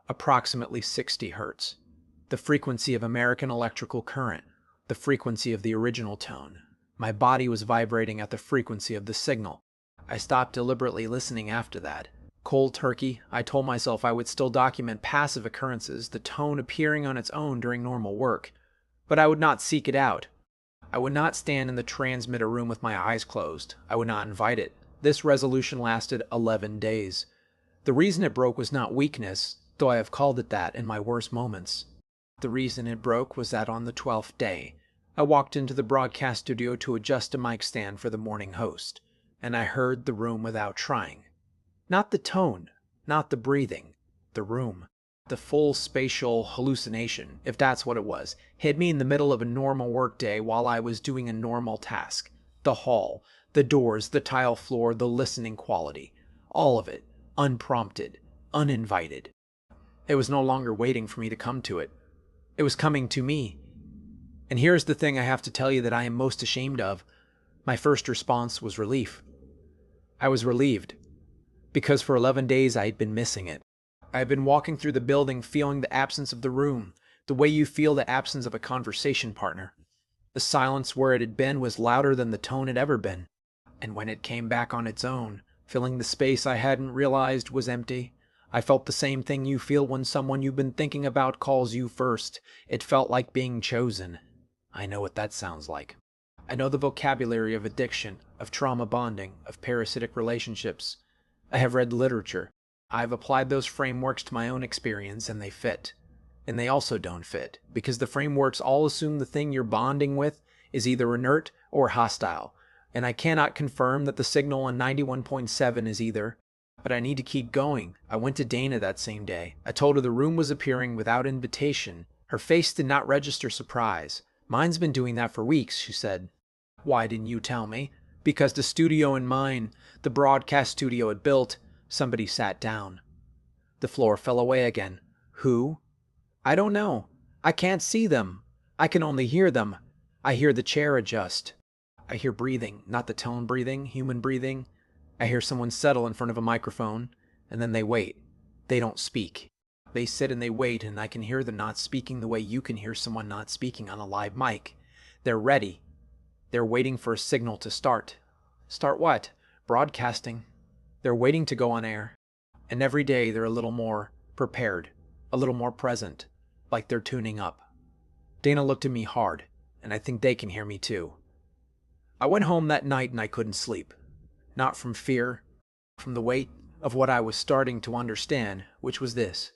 Approximately 60 hertz. The frequency of American electrical current. The frequency of the original tone. My body was vibrating at the frequency of the signal. I stopped deliberately listening after that. Cold turkey, I told myself I would still document passive occurrences, the tone appearing on its own during normal work. But I would not seek it out. I would not stand in the transmitter room with my eyes closed. I would not invite it. This resolution lasted 11 days. The reason it broke was not weakness, though I have called it that in my worst moments. The reason it broke was that on the 12th day, I walked into the broadcast studio to adjust a mic stand for the morning host, and I heard the room without trying. Not the tone, not the breathing, the room. The full spatial hallucination, if that's what it was, hit me in the middle of a normal workday while I was doing a normal task. The hall, the doors, the tile floor, the listening quality. All of it, unprompted, uninvited. It was no longer waiting for me to come to it. It was coming to me. And here's the thing I have to tell you that I am most ashamed of. My first response was relief. I was relieved, because for 11 days I had been missing it. I had been walking through the building feeling the absence of the room, the way you feel the absence of a conversation partner. The silence where it had been was louder than the tone had ever been. And when it came back on its own, filling the space I hadn't realized was empty, I felt the same thing you feel when someone you've been thinking about calls you first. It felt like being chosen. I know what that sounds like. I know the vocabulary of addiction, of trauma bonding, of parasitic relationships. I have read literature. I have applied those frameworks to my own experience, and they fit. And they also don't fit, because the frameworks all assume the thing you're bonding with is either inert or hostile. And I cannot confirm that the signal on 91.7 is either. But I need to keep going. I went to Dana that same day. I told her the room was appearing without invitation. Her face did not register surprise. Mine's been doing that for weeks, she said. Why didn't you tell me? Because the studio in mine, the broadcast studio it built, somebody sat down. The floor fell away again. Who? I don't know. I can't see them. I can only hear them. I hear the chair adjust. I hear breathing, not the tone breathing, human breathing. I hear someone settle in front of a microphone, and then they wait. They don't speak. They sit and they wait, and I can hear them not speaking the way you can hear someone not speaking on a live mic. They're ready. They're waiting for a signal to start. Start what? Broadcasting. They're waiting to go on air. And every day they're a little more prepared, a little more present, like they're tuning up. Dana looked at me hard, and I think they can hear me too. I went home that night and I couldn't sleep. Not from fear, from the weight of what I was starting to understand, which was this.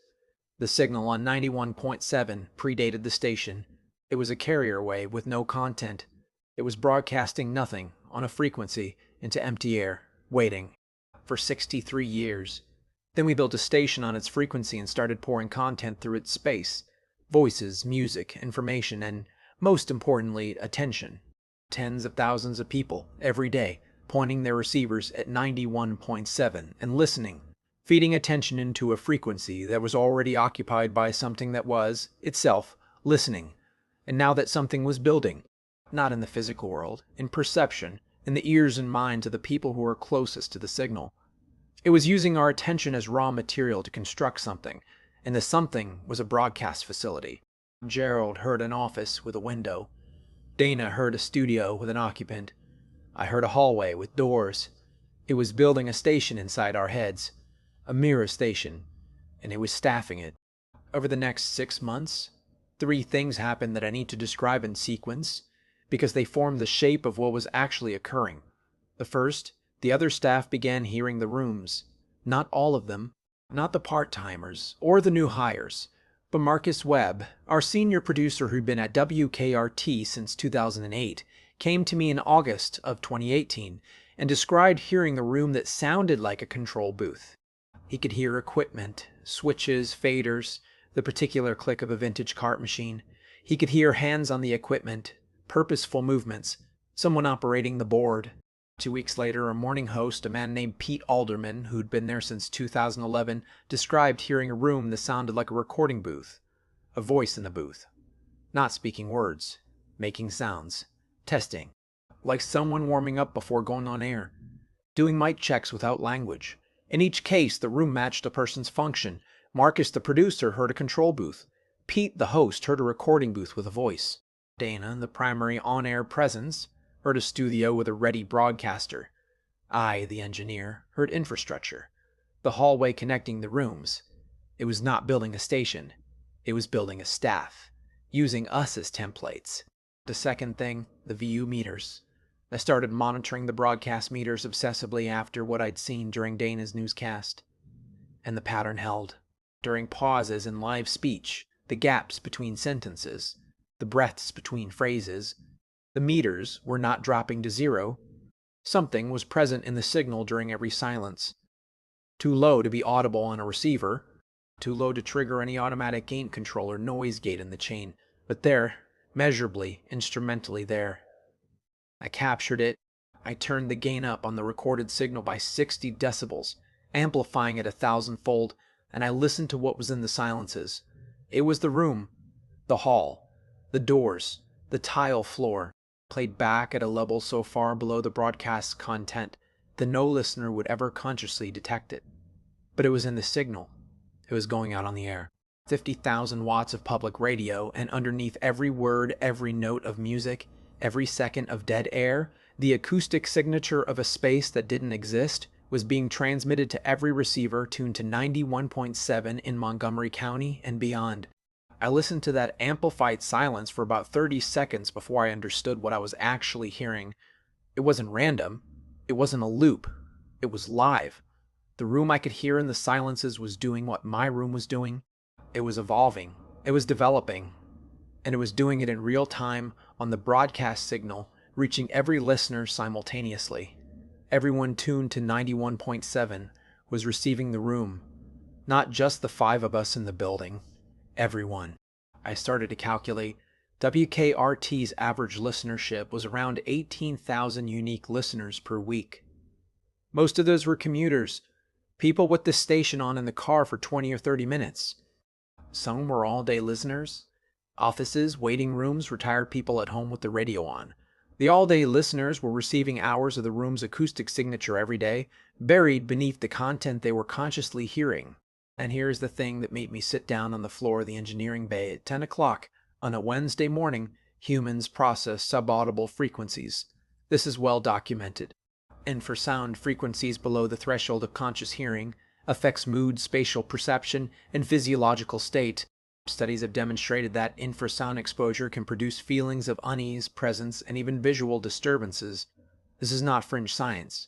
The signal on 91.7 predated the station. It was a carrier wave with no content. It was broadcasting nothing on a frequency into empty air, waiting, for 63 years. Then we built a station on its frequency and started pouring content through its space. Voices, music, information, and, most importantly, attention. Tens of thousands of people, every day, pointing their receivers at 91.7 and listening, feeding attention into a frequency that was already occupied by something that was, itself, listening, and now that something was building, not in the physical world, in perception, in the ears and minds of the people who were closest to the signal. It was using our attention as raw material to construct something, and the something was a broadcast facility. Gerald heard an office with a window. Dana heard a studio with an occupant. I heard a hallway with doors. It was building a station inside our heads, a mirror station, and it was staffing it. Over the next 6 months, 3 things happened that I need to describe in sequence because they formed the shape of what was actually occurring. The first, the other staff began hearing the rooms. Not all of them, not the part-timers or the new hires, but Marcus Webb, our senior producer who'd been at WKRT since 2008, came to me in August of 2018 and described hearing the room that sounded like a control booth. He could hear equipment, switches, faders, the particular click of a vintage cart machine. He could hear hands on the equipment, purposeful movements, someone operating the board. 2 weeks later, a morning host, a man named Pete Alderman, who'd been there since 2011, described hearing a room that sounded like a recording booth. A voice in the booth. Not speaking words, making sounds, testing, like someone warming up before going on air, doing mic checks without language. In each case, the room matched a person's function. Marcus, the producer, heard a control booth. Pete, the host, heard a recording booth with a voice. Dana, the primary on-air presence, heard a studio with a ready broadcaster. I, the engineer, heard infrastructure. The hallway connecting the rooms. It was not building a station. It was building a staff, using us as templates. The second thing, the VU meters. I started monitoring the broadcast meters obsessively after what I'd seen during Dana's newscast. And the pattern held. During pauses in live speech, the gaps between sentences, the breaths between phrases, the meters were not dropping to zero. Something was present in the signal during every silence. Too low to be audible on a receiver, too low to trigger any automatic gain control or noise gate in the chain, but there, measurably, instrumentally there. I captured it. I turned the gain up on the recorded signal by 60 decibels, amplifying it 1,000-fold, and I listened to what was in the silences. It was the room, the hall, the doors, the tile floor, played back at a level so far below the broadcast content that no listener would ever consciously detect it. But it was in the signal. It was going out on the air. 50,000 watts of public radio, and underneath every word, every note of music, every second of dead air, the acoustic signature of a space that didn't exist was being transmitted to every receiver tuned to 91.7 in Montgomery County and beyond. I listened to that amplified silence for about 30 seconds before I understood what I was actually hearing. It wasn't random. It wasn't a loop. It was live. The room I could hear in the silences was doing what my room was doing. It was evolving. It was developing. And it was doing it in real time on the broadcast signal, reaching every listener simultaneously. Everyone tuned to 91.7 was receiving the room. Not just the 5 of us in the building. Everyone. I started to calculate. WKRT's average listenership was around 18,000 unique listeners per week. Most of those were commuters, people with the station on in the car for 20 or 30 minutes. Some were all-day listeners. Offices, waiting rooms, retired people at home with the radio on. The all-day listeners were receiving hours of the room's acoustic signature every day, buried beneath the content they were consciously hearing. And here's the thing that made me sit down on the floor of the engineering bay at 10 o'clock on a Wednesday morning. Humans process subaudible frequencies. This is well documented. Infrasound frequencies below the threshold of conscious hearing affects mood, spatial perception, and physiological state. Studies have demonstrated that infrasound exposure can produce feelings of unease, presence, and even visual disturbances. This is not fringe science.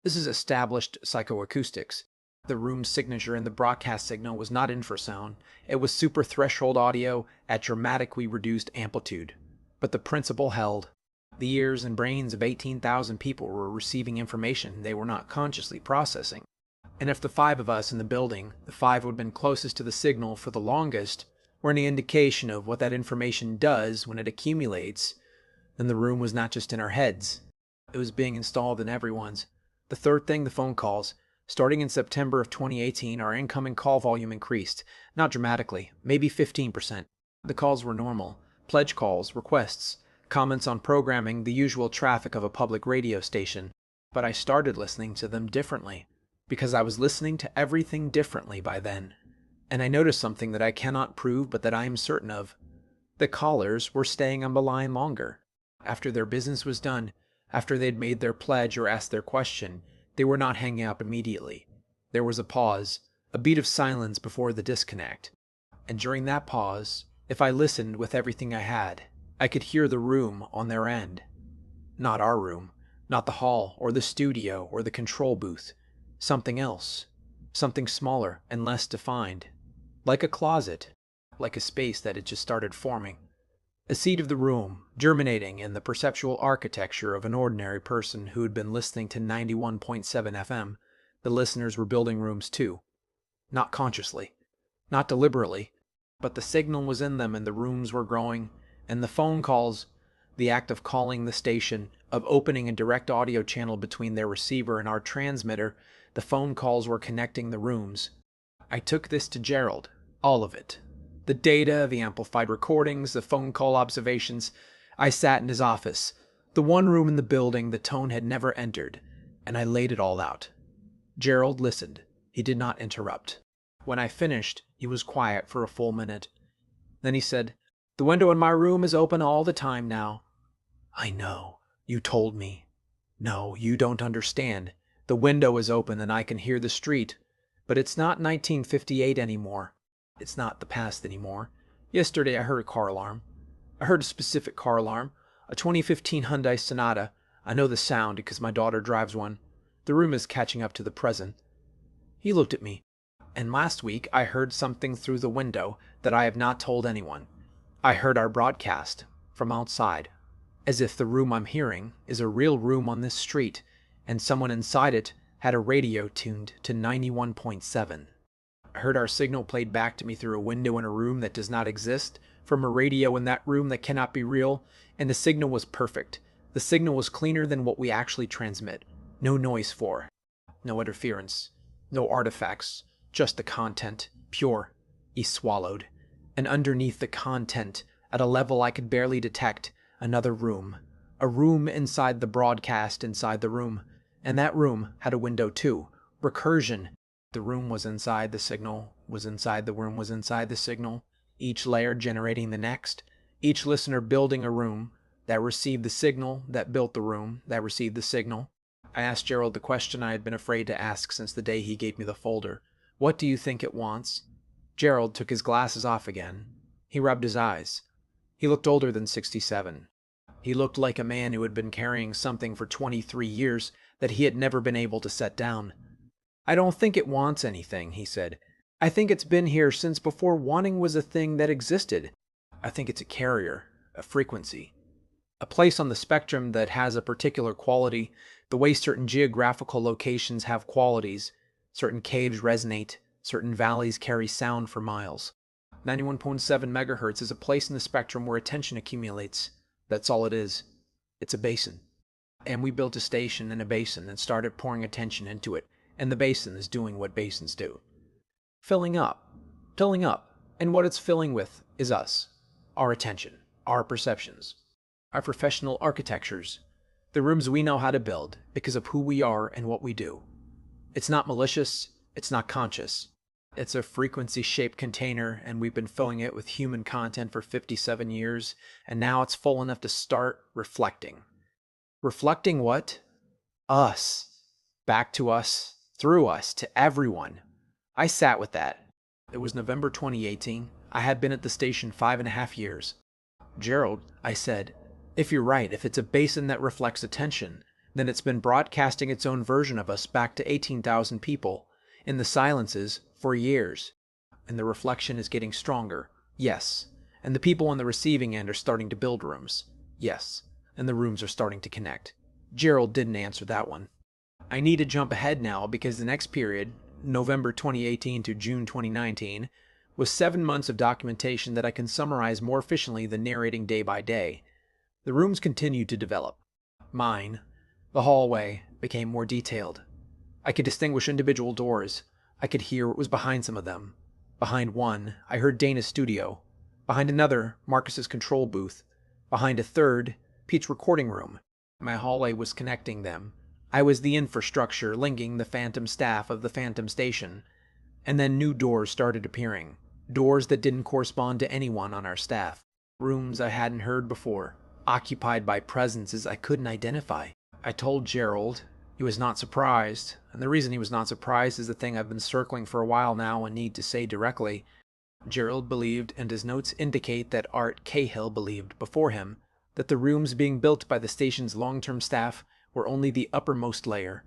This is established psychoacoustics. The room's signature in the broadcast signal was not infrasound. It was super-threshold audio at dramatically reduced amplitude. But the principle held. The ears and brains of 18,000 people were receiving information they were not consciously processing. And if the 5 of us in the building, the 5 who had been closest to the signal for the longest, were any indication of what that information does when it accumulates, then the room was not just in our heads. It was being installed in everyone's. The third thing, the phone calls. Starting in September of 2018, our incoming call volume increased. Not dramatically, maybe 15%. The calls were normal. Pledge calls, requests, comments on programming, the usual traffic of a public radio station. But I started listening to them differently, because I was listening to everything differently by then. And I noticed something that I cannot prove but that I am certain of. The callers were staying on the line longer. After their business was done, after they'd made their pledge or asked their question, they were not hanging up immediately. There was a pause, a beat of silence before the disconnect. And during that pause, if I listened with everything I had, I could hear the room on their end. Not our room, not the hall or the studio or the control booth. Something else. Something smaller and less defined. Like a closet. Like a space that had just started forming. A seed of the room, germinating in the perceptual architecture of an ordinary person who had been listening to 91.7 FM. The listeners were building rooms too. Not consciously. Not deliberately. But the signal was in them and the rooms were growing. And the phone calls, the act of calling the station, of opening a direct audio channel between their receiver and our transmitter, the phone calls were connecting the rooms. I took this to Gerald. All of it. The data, the amplified recordings, the phone call observations. I sat in his office, the one room in the building the tone had never entered, and I laid it all out. Gerald listened. He did not interrupt. When I finished, he was quiet for a full minute. Then he said, "The window in my room is open all the time now." "I know. You told me." "No, you don't understand. The window is open and I can hear the street. But it's not 1958 anymore. It's not the past anymore. Yesterday I heard a car alarm. I heard a specific car alarm. A 2015 Hyundai Sonata. I know the sound because my daughter drives one. The room is catching up to the present." He looked at me. "And last week I heard something through the window that I have not told anyone. I heard our broadcast from outside. As if the room I'm hearing is a real room on this street, and someone inside it had a radio tuned to 91.7. I heard our signal played back to me through a window in a room that does not exist, from a radio in that room that cannot be real, and the signal was perfect. The signal was cleaner than what we actually transmit. No noise for. No interference. No artifacts. Just the content. Pure." He swallowed. "And underneath the content, at a level I could barely detect, another room. A room inside the broadcast inside the room. And that room had a window too. Recursion. The room was inside the signal, was inside the room, was inside the signal, each layer generating the next, each listener building a room, that received the signal, that built the room, that received the signal." I asked Gerald the question I had been afraid to ask since the day he gave me the folder. "What do you think it wants?" Gerald took his glasses off again. He rubbed his eyes. He looked older than 67. He looked like a man who had been carrying something for 23 years that he had never been able to set down. "I don't think it wants anything," he said. "I think it's been here since before wanting was a thing that existed. I think it's a carrier, a frequency. A place on the spectrum that has a particular quality, the way certain geographical locations have qualities. Certain caves resonate, certain valleys carry sound for miles. 91.7 megahertz is a place in the spectrum where attention accumulates. That's all it is. It's a basin. And we built a station in a basin and started pouring attention into it, and the basin is doing what basins do. Filling up. And what it's filling with is us. Our attention. Our perceptions. Our professional architectures. The rooms we know how to build because of who we are and what we do. It's not malicious. It's not conscious. It's a frequency-shaped container, and we've been filling it with human content for 57 years, and now it's full enough to start reflecting. Reflecting what? Us. Back to us, through us, to everyone. I sat with that. It was November 2018. I had been at the station 5.5 years. "Gerald," I said, "if you're right, if it's a basin that reflects attention, then it's been broadcasting its own version of us back to 18,000 people, in the silences, for years. And the reflection is getting stronger. Yes. And the people on the receiving end are starting to build rooms. Yes. And the rooms are starting to connect." Gerald didn't answer that one. I need to jump ahead now because the next period, November 2018 to June 2019, was 7 months of documentation that I can summarize more efficiently than narrating day by day. The rooms continued to develop. Mine, The hallway became more detailed. I could distinguish individual doors. I could hear what was behind some of them. Behind one, I heard Dana's studio. Behind another, Marcus's control booth. Behind a third, Pete's recording room. My hallway was connecting them. I was the infrastructure linking the phantom staff of the phantom station. And then new doors started appearing. Doors that didn't correspond to anyone on our staff. Rooms I hadn't heard before, occupied by presences I couldn't identify. I told Gerald. He was not surprised, and the reason he was not surprised is the thing I've been circling for a while now and need to say directly. Gerald believed, and his notes indicate that Art Cahill believed before him, that the rooms being built by the station's long-term staff were only the uppermost layer.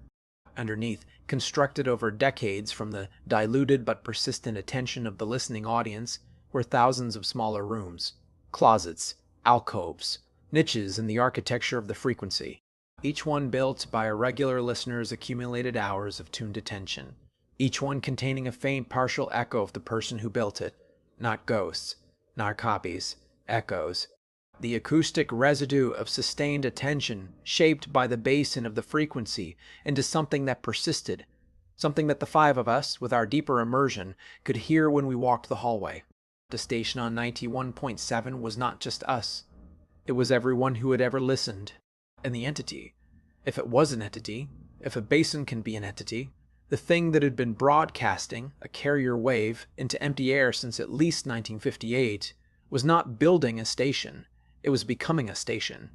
Underneath, constructed over decades from the diluted but persistent attention of the listening audience, were thousands of smaller rooms, closets, alcoves, niches in the architecture of the frequency, each one built by a regular listener's accumulated hours of tuned attention, each one containing a faint partial echo of the person who built it, not ghosts, not copies, echoes. The acoustic residue of sustained attention shaped by the basin of the frequency into something that persisted, something that the five of us, with our deeper immersion, could hear when we walked the hallway. The station on 91.7 was not just us. It was everyone who had ever listened. And the entity, if it was an entity, if a basin can be an entity, the thing that had been broadcasting, a carrier wave, into empty air since at least 1958, was not building a station. It was becoming a station.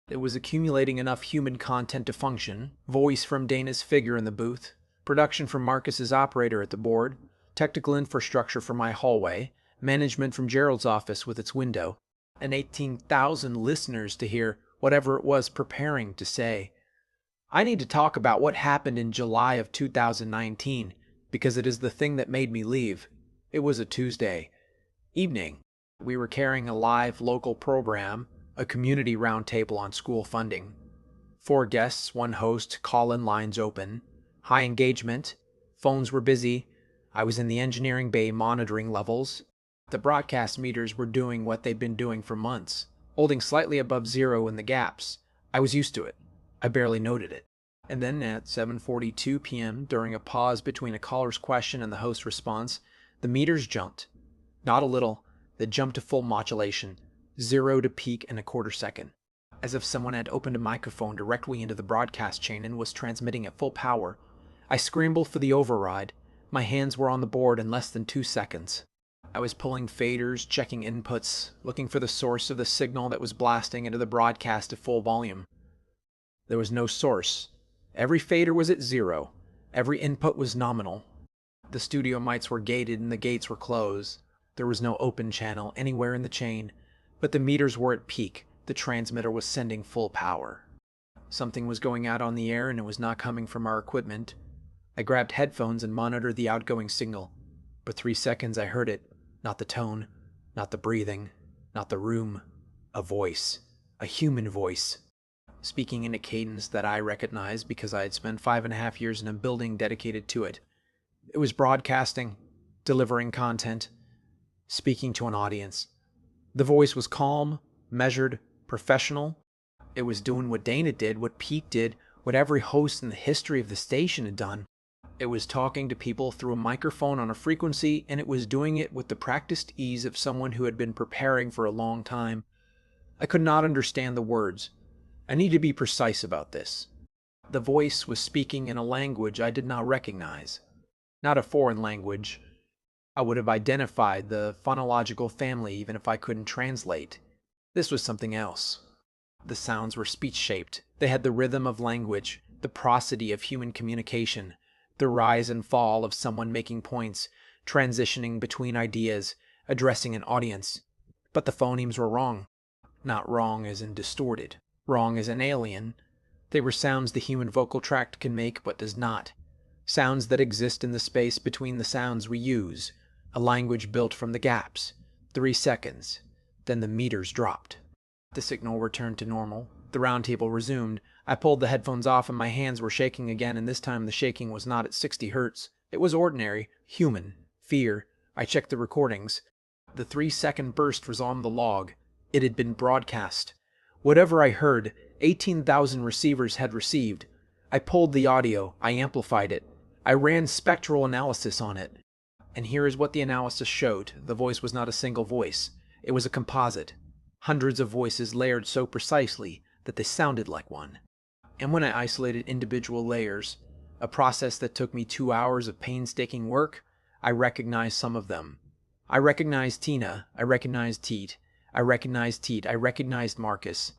It was accumulating enough human content to function, voice from Dana's figure in the booth, production from Marcus's operator at the board, technical infrastructure for my hallway, management from Gerald's office with its window, and 18,000 listeners to hear whatever it was preparing to say. I need to talk about what happened in July of 2019, because it is the thing that made me leave. It was a Tuesday evening. We were carrying a live local program, a community roundtable on school funding. 4 guests, 1 host, call-in lines open. High engagement. Phones were busy. I was in the engineering bay monitoring levels. The broadcast meters were doing what they'd been doing for months, holding slightly above 0 in the gaps. I was used to it. I barely noted it. And then at 7:42 p.m., during a pause between a caller's question and the host's response, the meters jumped. Not a little. They jumped to full modulation, 0 to peak in a quarter second, as if someone had opened a microphone directly into the broadcast chain and was transmitting at full power. I scrambled for the override. My hands were on the board in less than 2 seconds. I was pulling faders, checking inputs, looking for the source of the signal that was blasting into the broadcast at full volume. There was no source. Every fader was at 0. Every input was nominal. The studio mics were gated and the gates were closed. There was no open channel anywhere in the chain, but the meters were at peak. The transmitter was sending full power. Something was going out on the air and it was not coming from our equipment. I grabbed headphones and monitored the outgoing signal. For 3 seconds I heard it. Not the tone, not the breathing, not the room. A voice. A human voice. Speaking in a cadence that I recognized because I had spent 5.5 years in a building dedicated to it. It was broadcasting, delivering content, speaking to an audience. The voice was calm, measured, professional. It was doing what Dana did, what Pete did, what every host in the history of the station had done. It was talking to people through a microphone on a frequency, and it was doing it with the practiced ease of someone who had been preparing for a long time. I could not understand the words. I need to be precise about this. The voice was speaking in a language I did not recognize. Not a foreign language. I would have identified the phonological family even if I couldn't translate. This was something else. The sounds were speech-shaped. They had the rhythm of language, the prosody of human communication, the rise and fall of someone making points, transitioning between ideas, addressing an audience. But the phonemes were wrong. Not wrong as in distorted. Wrong as in alien. They were sounds the human vocal tract can make but does not. Sounds that exist in the space between the sounds we use. A language built from the gaps. 3 seconds. Then the meters dropped. The signal returned to normal. The roundtable resumed. I pulled the headphones off and my hands were shaking again, and this time the shaking was not at 60 hertz. It was ordinary, human, fear. I checked the recordings. The 3-second burst was on the log. It had been broadcast. Whatever I heard, 18,000 receivers had received. I pulled the audio, I amplified it, I ran spectral analysis on it. And here is what the analysis showed. The voice was not a single voice. It was a composite. Hundreds of voices layered so precisely that they sounded like one. And when I isolated individual layers, a process that took me 2 hours of painstaking work, I recognized some of them. I recognized Tina, I recognized Teet, I recognized Teet, I recognized Marcus.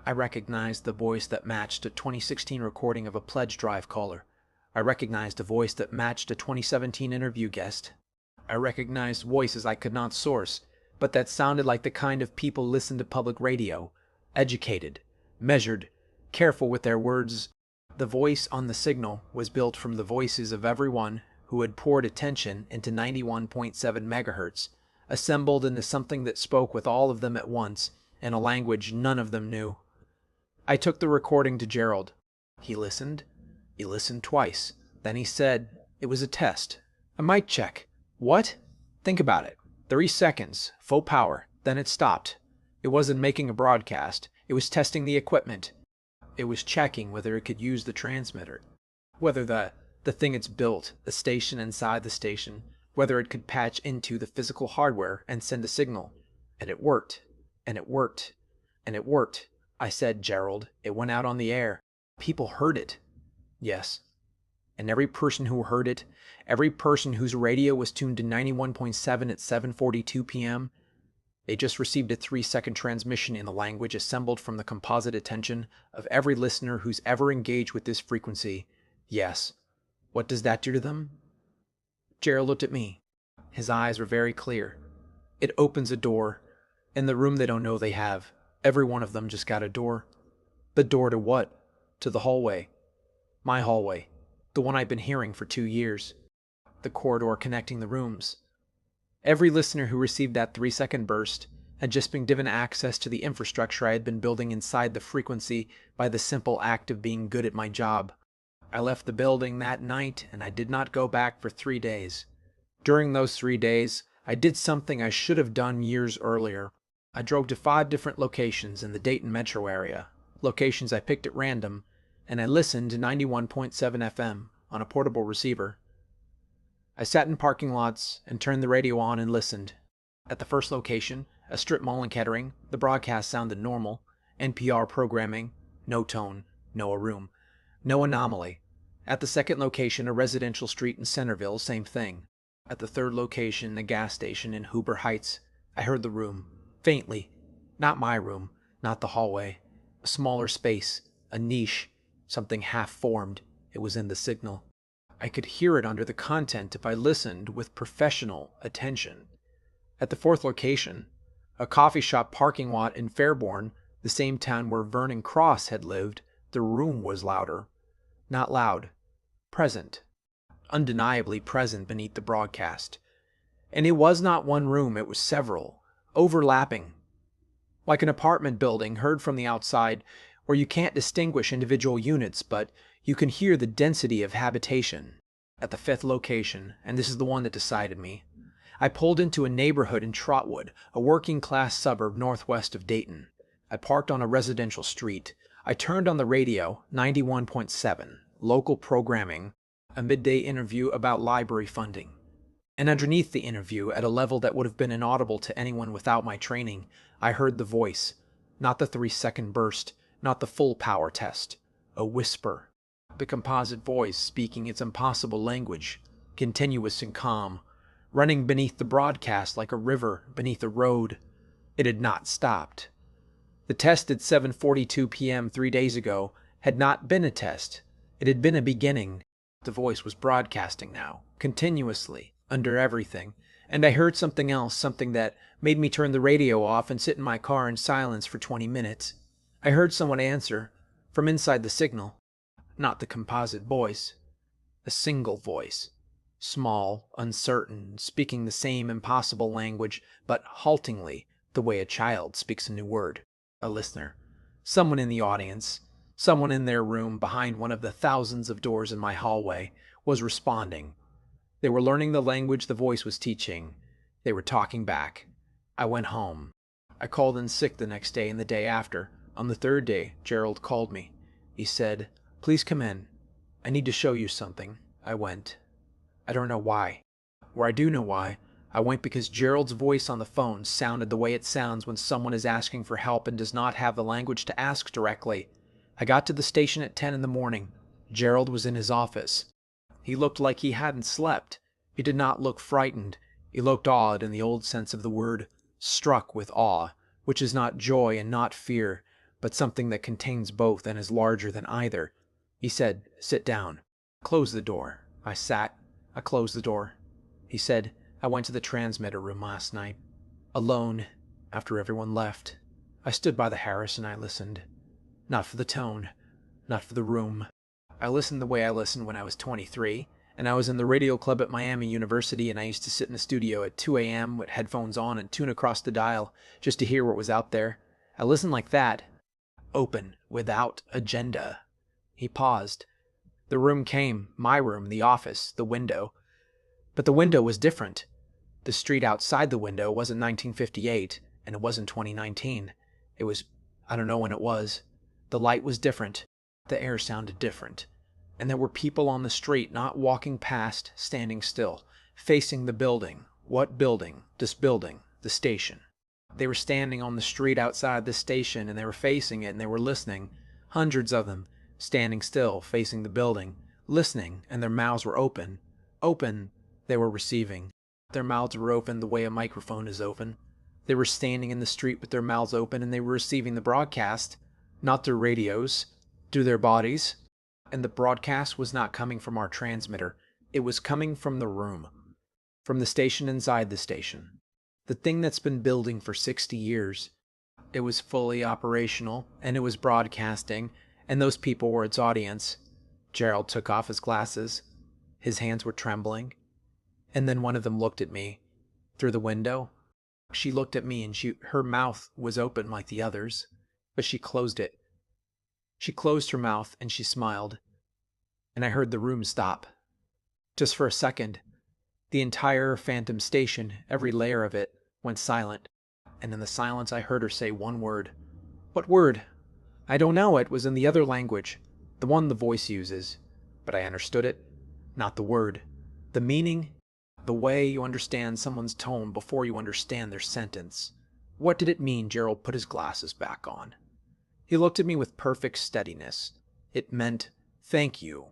I recognized the voice that matched a 2016 recording of a pledge drive caller. I recognized a voice that matched a 2017 interview guest. I recognized voices I could not source, but that sounded like the kind of people listen to public radio, educated, measured, careful with their words. The voice on the signal was built from the voices of everyone who had poured attention into 91.7 megahertz, assembled into something that spoke with all of them at once in a language none of them knew. I took the recording to Gerald. He listened. He listened twice. Then he said, "It was a test. A mic check." What? Think about it. 3 seconds, full power, then it stopped. It wasn't making a broadcast. It was testing the equipment. It was checking whether it could use the transmitter. Whether the thing it's built, the station inside the station, whether it could patch into the physical hardware and send a signal. And it worked. And it worked. And it worked. I said, "Gerald, it went out on the air. People heard it." Yes. And every person who heard it, every person whose radio was tuned to 91.7 at 7:42 p.m., they just received a 3-second transmission in the language assembled from the composite attention of every listener who's ever engaged with this frequency. Yes. What does that do to them? Gerald looked at me. His eyes were very clear. It opens a door. In the room they don't know they have. Every one of them just got a door. The door to what? To the hallway. My hallway. The one I've been hearing for 2 years. The corridor connecting the rooms. Every listener who received that 3-second burst had just been given access to the infrastructure I had been building inside the frequency by the simple act of being good at my job. I left the building that night and I did not go back for 3 days. During those 3 days, I did something I should have done years earlier. I drove to 5 different locations in the Dayton metro area, locations I picked at random, and I listened to 91.7 FM on a portable receiver. I sat in parking lots and turned the radio on and listened. At the first location, a strip mall in Kettering, the broadcast sounded normal. NPR programming, no tone, no room, no anomaly. At the second location, a residential street in Centerville, same thing. At the third location, a gas station in Huber Heights, I heard the room, faintly. Not my room, not the hallway. A smaller space, a niche, something half-formed. It was in the signal. I could hear it under the content if I listened with professional attention. At the fourth location, a coffee shop parking lot in Fairborn, the same town where Vernon Cross had lived, the room was louder. Not loud. Present. Undeniably present beneath the broadcast. And it was not one room, it was several. Overlapping. Like an apartment building heard from the outside, where you can't distinguish individual units, but you can hear the density of habitation. At the fifth location, and this is the one that decided me, I pulled into a neighborhood in Trotwood, a working-class suburb northwest of Dayton. I parked on a residential street. I turned on the radio, 91.7, local programming, a midday interview about library funding. And underneath the interview, at a level that would have been inaudible to anyone without my training, I heard the voice, not the 3-second burst, not the full power test, a whisper. The composite voice speaking its impossible language, continuous and calm, running beneath the broadcast like a river beneath a road. It had not stopped. The test at 7:42 p.m. 3 days ago had not been a test. It had been a beginning. The voice was broadcasting now, continuously, under everything. And I heard something else, something that made me turn the radio off and sit in my car in silence for 20 minutes. I heard someone answer, from inside the signal. Not the composite voice. A single voice. Small, uncertain, speaking the same impossible language, but haltingly, the way a child speaks a new word. A listener. Someone in the audience, someone in their room behind one of the thousands of doors in my hallway, was responding. They were learning the language the voice was teaching. They were talking back. I went home. I called in sick the next day and the day after. On the third day, Gerald called me. He said, "Please come in. I need to show you something." I went. I don't know why. Or I do know why. I went because Gerald's voice on the phone sounded the way it sounds when someone is asking for help and does not have the language to ask directly. I got to the station at 10 in the morning. Gerald was in his office. He looked like he hadn't slept. He did not look frightened. He looked awed in the old sense of the word, struck with awe, which is not joy and not fear, but something that contains both and is larger than either. He said, "Sit down. Close the door." I sat. I closed the door. He said, "I went to the transmitter room last night. Alone, after everyone left. I stood by the Harris and I listened. Not for the tone. Not for the room. I listened the way I listened when I was 23, and I was in the radio club at Miami University, and I used to sit in the studio at 2 a.m. with headphones on and tune across the dial just to hear what was out there. I listened like that. Open, without agenda." He paused. The room came, my room, the office, the window. But the window was different. The street outside the window wasn't 1958, and it wasn't 2019. It was, I don't know when it was. The light was different. The air sounded different. And there were people on the street, not walking past, standing still, facing the building. What building? This building, the station. They were standing on the street outside the station, and they were facing it, and they were listening. Hundreds of them, standing still, facing the building, listening, and their mouths were open. Open, they were receiving. Their mouths were open the way a microphone is open. They were standing in the street with their mouths open, and they were receiving the broadcast, not their radios, through their bodies. And the broadcast was not coming from our transmitter. It was coming from the room, from the station inside the station. The thing that's been building for 60 years. It was fully operational, and it was broadcasting, and those people were its audience. Gerald took off his glasses. His hands were trembling. And then one of them looked at me through the window. She looked at me, and her mouth was open like the others, but she closed it. She closed her mouth, and she smiled. And I heard the room stop. Just for a second, the entire phantom station, every layer of it, went silent. And in the silence I heard her say one word. What word? I don't know. It was in the other language, the one the voice uses. But I understood it. Not the word. The meaning, the way you understand someone's tone before you understand their sentence. What did it mean? Gerald put his glasses back on. He looked at me with perfect steadiness. It meant, "Thank you."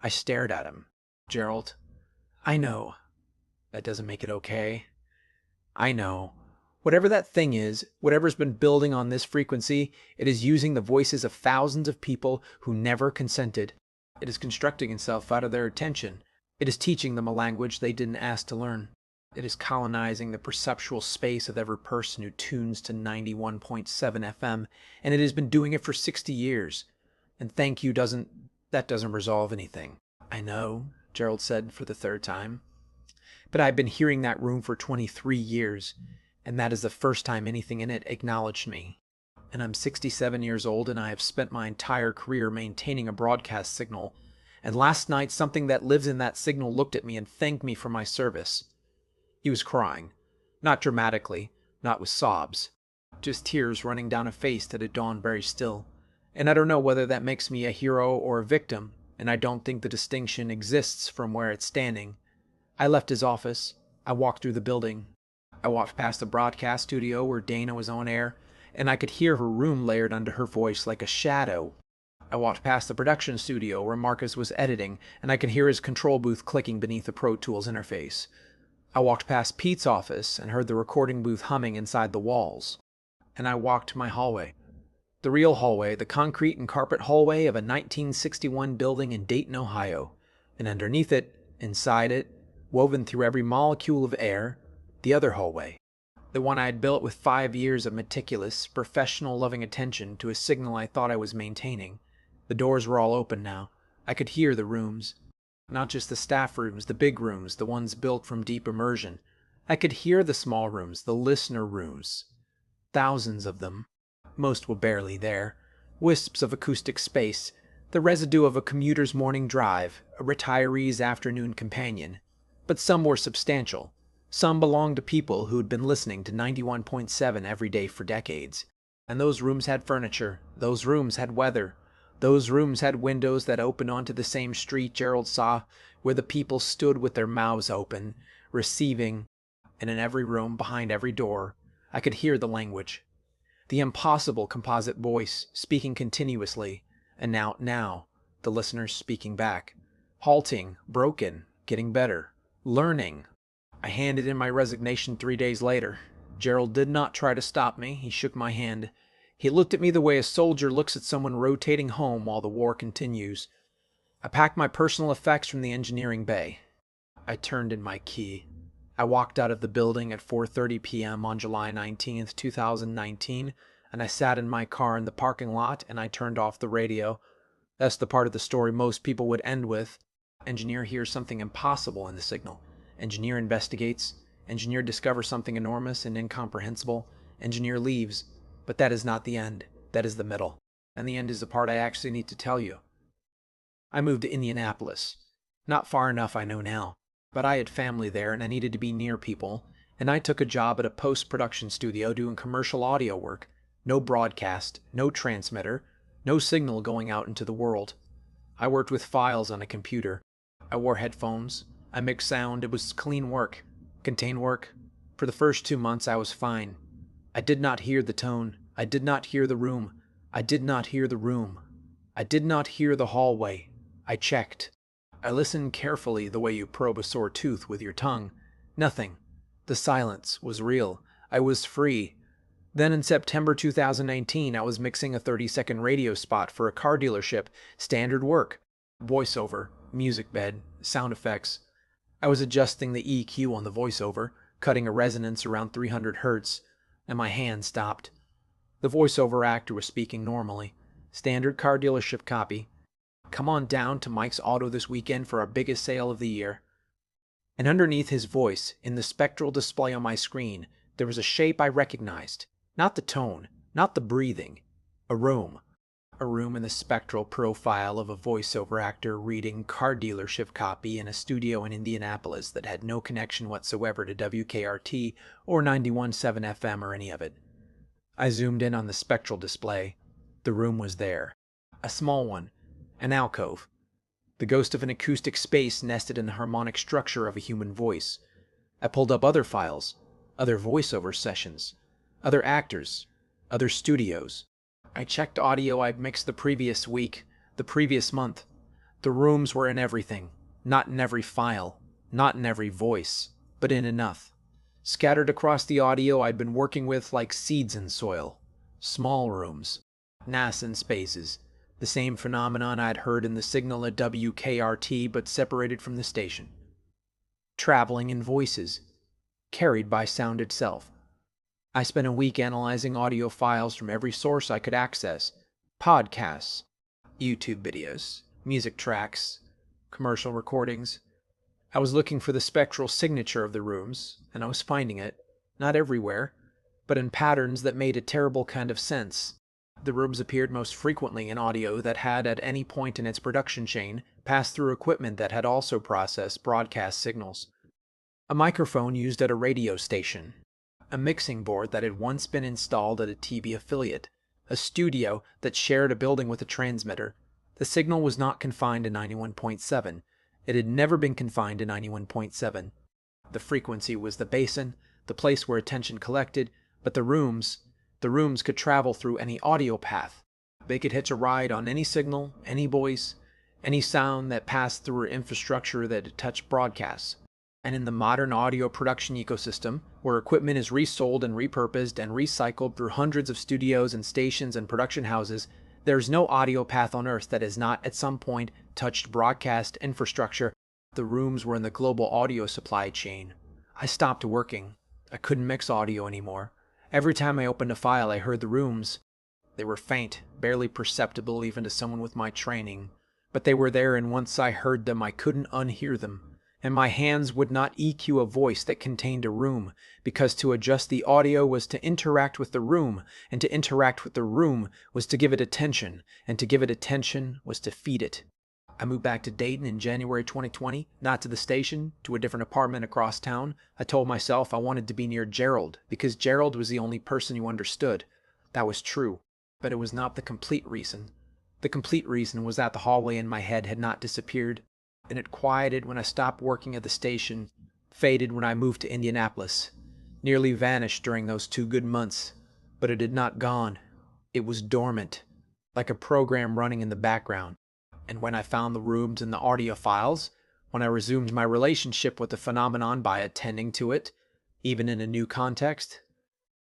I stared at him. "Gerald, I know. That doesn't make it okay. I know. Whatever that thing is, whatever's been building on this frequency, it is using the voices of thousands of people who never consented. It is constructing itself out of their attention. It is teaching them a language they didn't ask to learn. It is colonizing the perceptual space of every person who tunes to 91.7 FM, and it has been doing it for 60 years. And thank you doesn't resolve anything." "I know," Gerald said for the third time. "But I've been hearing that room for 23 years, and that is the first time anything in it acknowledged me. And I'm 67 years old, and I have spent my entire career maintaining a broadcast signal. And last night, something that lives in that signal looked at me and thanked me for my service." He was crying. Not dramatically, not with sobs. Just tears running down a face that had gone very still. And I don't know whether that makes me a hero or a victim, and I don't think the distinction exists from where it's standing. I left his office. I walked through the building. I walked past the broadcast studio where Dana was on air, and I could hear her room layered under her voice like a shadow. I walked past the production studio where Marcus was editing, and I could hear his control booth clicking beneath the Pro Tools interface. I walked past Pete's office and heard the recording booth humming inside the walls. And I walked to my hallway. The real hallway, the concrete and carpet hallway of a 1961 building in Dayton, Ohio. And underneath it, inside it, woven through every molecule of air, the other hallway. The one I had built with 5 years of meticulous, professional loving attention to a signal I thought I was maintaining. The doors were all open now. I could hear the rooms. Not just the staff rooms, the big rooms, the ones built from deep immersion. I could hear the small rooms, the listener rooms. Thousands of them. Most were barely there. Wisps of acoustic space, the residue of a commuter's morning drive, a retiree's afternoon companion. But some were substantial. Some belonged to people who had been listening to 91.7 every day for decades. And those rooms had furniture. Those rooms had weather. Those rooms had windows that opened onto the same street Gerald saw, where the people stood with their mouths open, receiving, and in every room, behind every door, I could hear the language. The impossible composite voice speaking continuously, and now, the listeners speaking back. Halting, broken, getting better, learning. I handed in my resignation 3 days later. Gerald did not try to stop me. He shook my hand. He looked at me the way a soldier looks at someone rotating home while the war continues. I packed my personal effects from the engineering bay. I turned in my key. I walked out of the building at 4:30 p.m. on July 19th, 2019, and I sat in my car in the parking lot and I turned off the radio. That's the part of the story most people would end with. Engineer hears something impossible in the signal. Engineer investigates. Engineer discovers something enormous and incomprehensible. Engineer leaves. But that is not the end. That is the middle. And the end is the part I actually need to tell you. I moved to Indianapolis. Not far enough, I know now. But I had family there and I needed to be near people. And I took a job at a post-production studio doing commercial audio work. No broadcast, no transmitter, no signal going out into the world. I worked with files on a computer. I wore headphones. I mixed sound. It was clean work. Contained work. For the first 2 months I was fine. I did not hear the tone. I did not hear the room. I did not hear the room. I did not hear the hallway. I checked. I listened carefully the way you probe a sore tooth with your tongue. Nothing. The silence was real. I was free. Then in September 2019, I was mixing a 30-second radio spot for a car dealership. Standard work. Voiceover, music bed, sound effects. I was adjusting the EQ on the voiceover, cutting a resonance around 300 Hz, and my hand stopped. The voiceover actor was speaking normally. Standard car dealership copy. Come on down to Mike's Auto this weekend for our biggest sale of the year. And underneath his voice, in the spectral display on my screen, there was a shape I recognized. Not the tone, not the breathing. A room. A room in the spectral profile of a voiceover actor reading car dealership copy in a studio in Indianapolis that had no connection whatsoever to WKRT or 91.7 FM or any of it. I zoomed in on the spectral display. The room was there. A small one. An alcove. The ghost of an acoustic space nested in the harmonic structure of a human voice. I pulled up other files, other voiceover sessions, other actors, other studios. I checked audio I'd mixed the previous week, the previous month. The rooms were in everything, not in every file, not in every voice, but in enough. Scattered across the audio I'd been working with like seeds in soil. Small rooms, nascent spaces, the same phenomenon I'd heard in the signal at WKRT but separated from the station. Traveling in voices, carried by sound itself. I spent a week analyzing audio files from every source I could access. Podcasts, YouTube videos, music tracks, commercial recordings. I was looking for the spectral signature of the rooms, and I was finding it, not everywhere, but in patterns that made a terrible kind of sense. The rooms appeared most frequently in audio that had at any point in its production chain passed through equipment that had also processed broadcast signals. A microphone used at a radio station. A mixing board that had once been installed at a TV affiliate. A studio that shared a building with a transmitter. The signal was not confined to 91.7. It had never been confined to 91.7. The frequency was the basin, the place where attention collected, but the rooms could travel through any audio path. They could hitch a ride on any signal, any voice, any sound that passed through infrastructure that touched broadcasts. And in the modern audio production ecosystem, where equipment is resold and repurposed and recycled through hundreds of studios and stations and production houses, there's no audio path on Earth that has not at some point touched broadcast infrastructure. The rooms were in the global audio supply chain. I stopped working. I couldn't mix audio anymore. Every time I opened a file, I heard the rooms. They were faint, barely perceptible even to someone with my training. But they were there, and once I heard them, I couldn't unhear them. And my hands would not EQ a voice that contained a room, because to adjust the audio was to interact with the room, and to interact with the room was to give it attention, and to give it attention was to feed it. I moved back to Dayton in January 2020, not to the station, to a different apartment across town. I told myself I wanted to be near Gerald, because Gerald was the only person who understood. That was true, but it was not the complete reason. The complete reason was that the hallway in my head had not disappeared, and it quieted when I stopped working at the station, faded when I moved to Indianapolis, nearly vanished during those 2 good months, but it had not gone. It was dormant, like a program running in the background. And when I found the rooms and the audio files, when I resumed my relationship with the phenomenon by attending to it, even in a new context,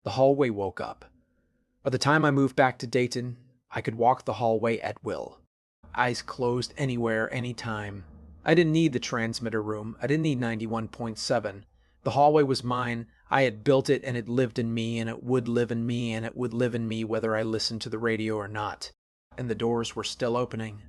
the hallway woke up. By the time I moved back to Dayton, I could walk the hallway at will. Eyes closed anywhere, anytime. I didn't need the transmitter room. I didn't need 91.7. The hallway was mine. I had built it, and it lived in me, and it would live in me, and it would live in me whether I listened to the radio or not. And the doors were still opening.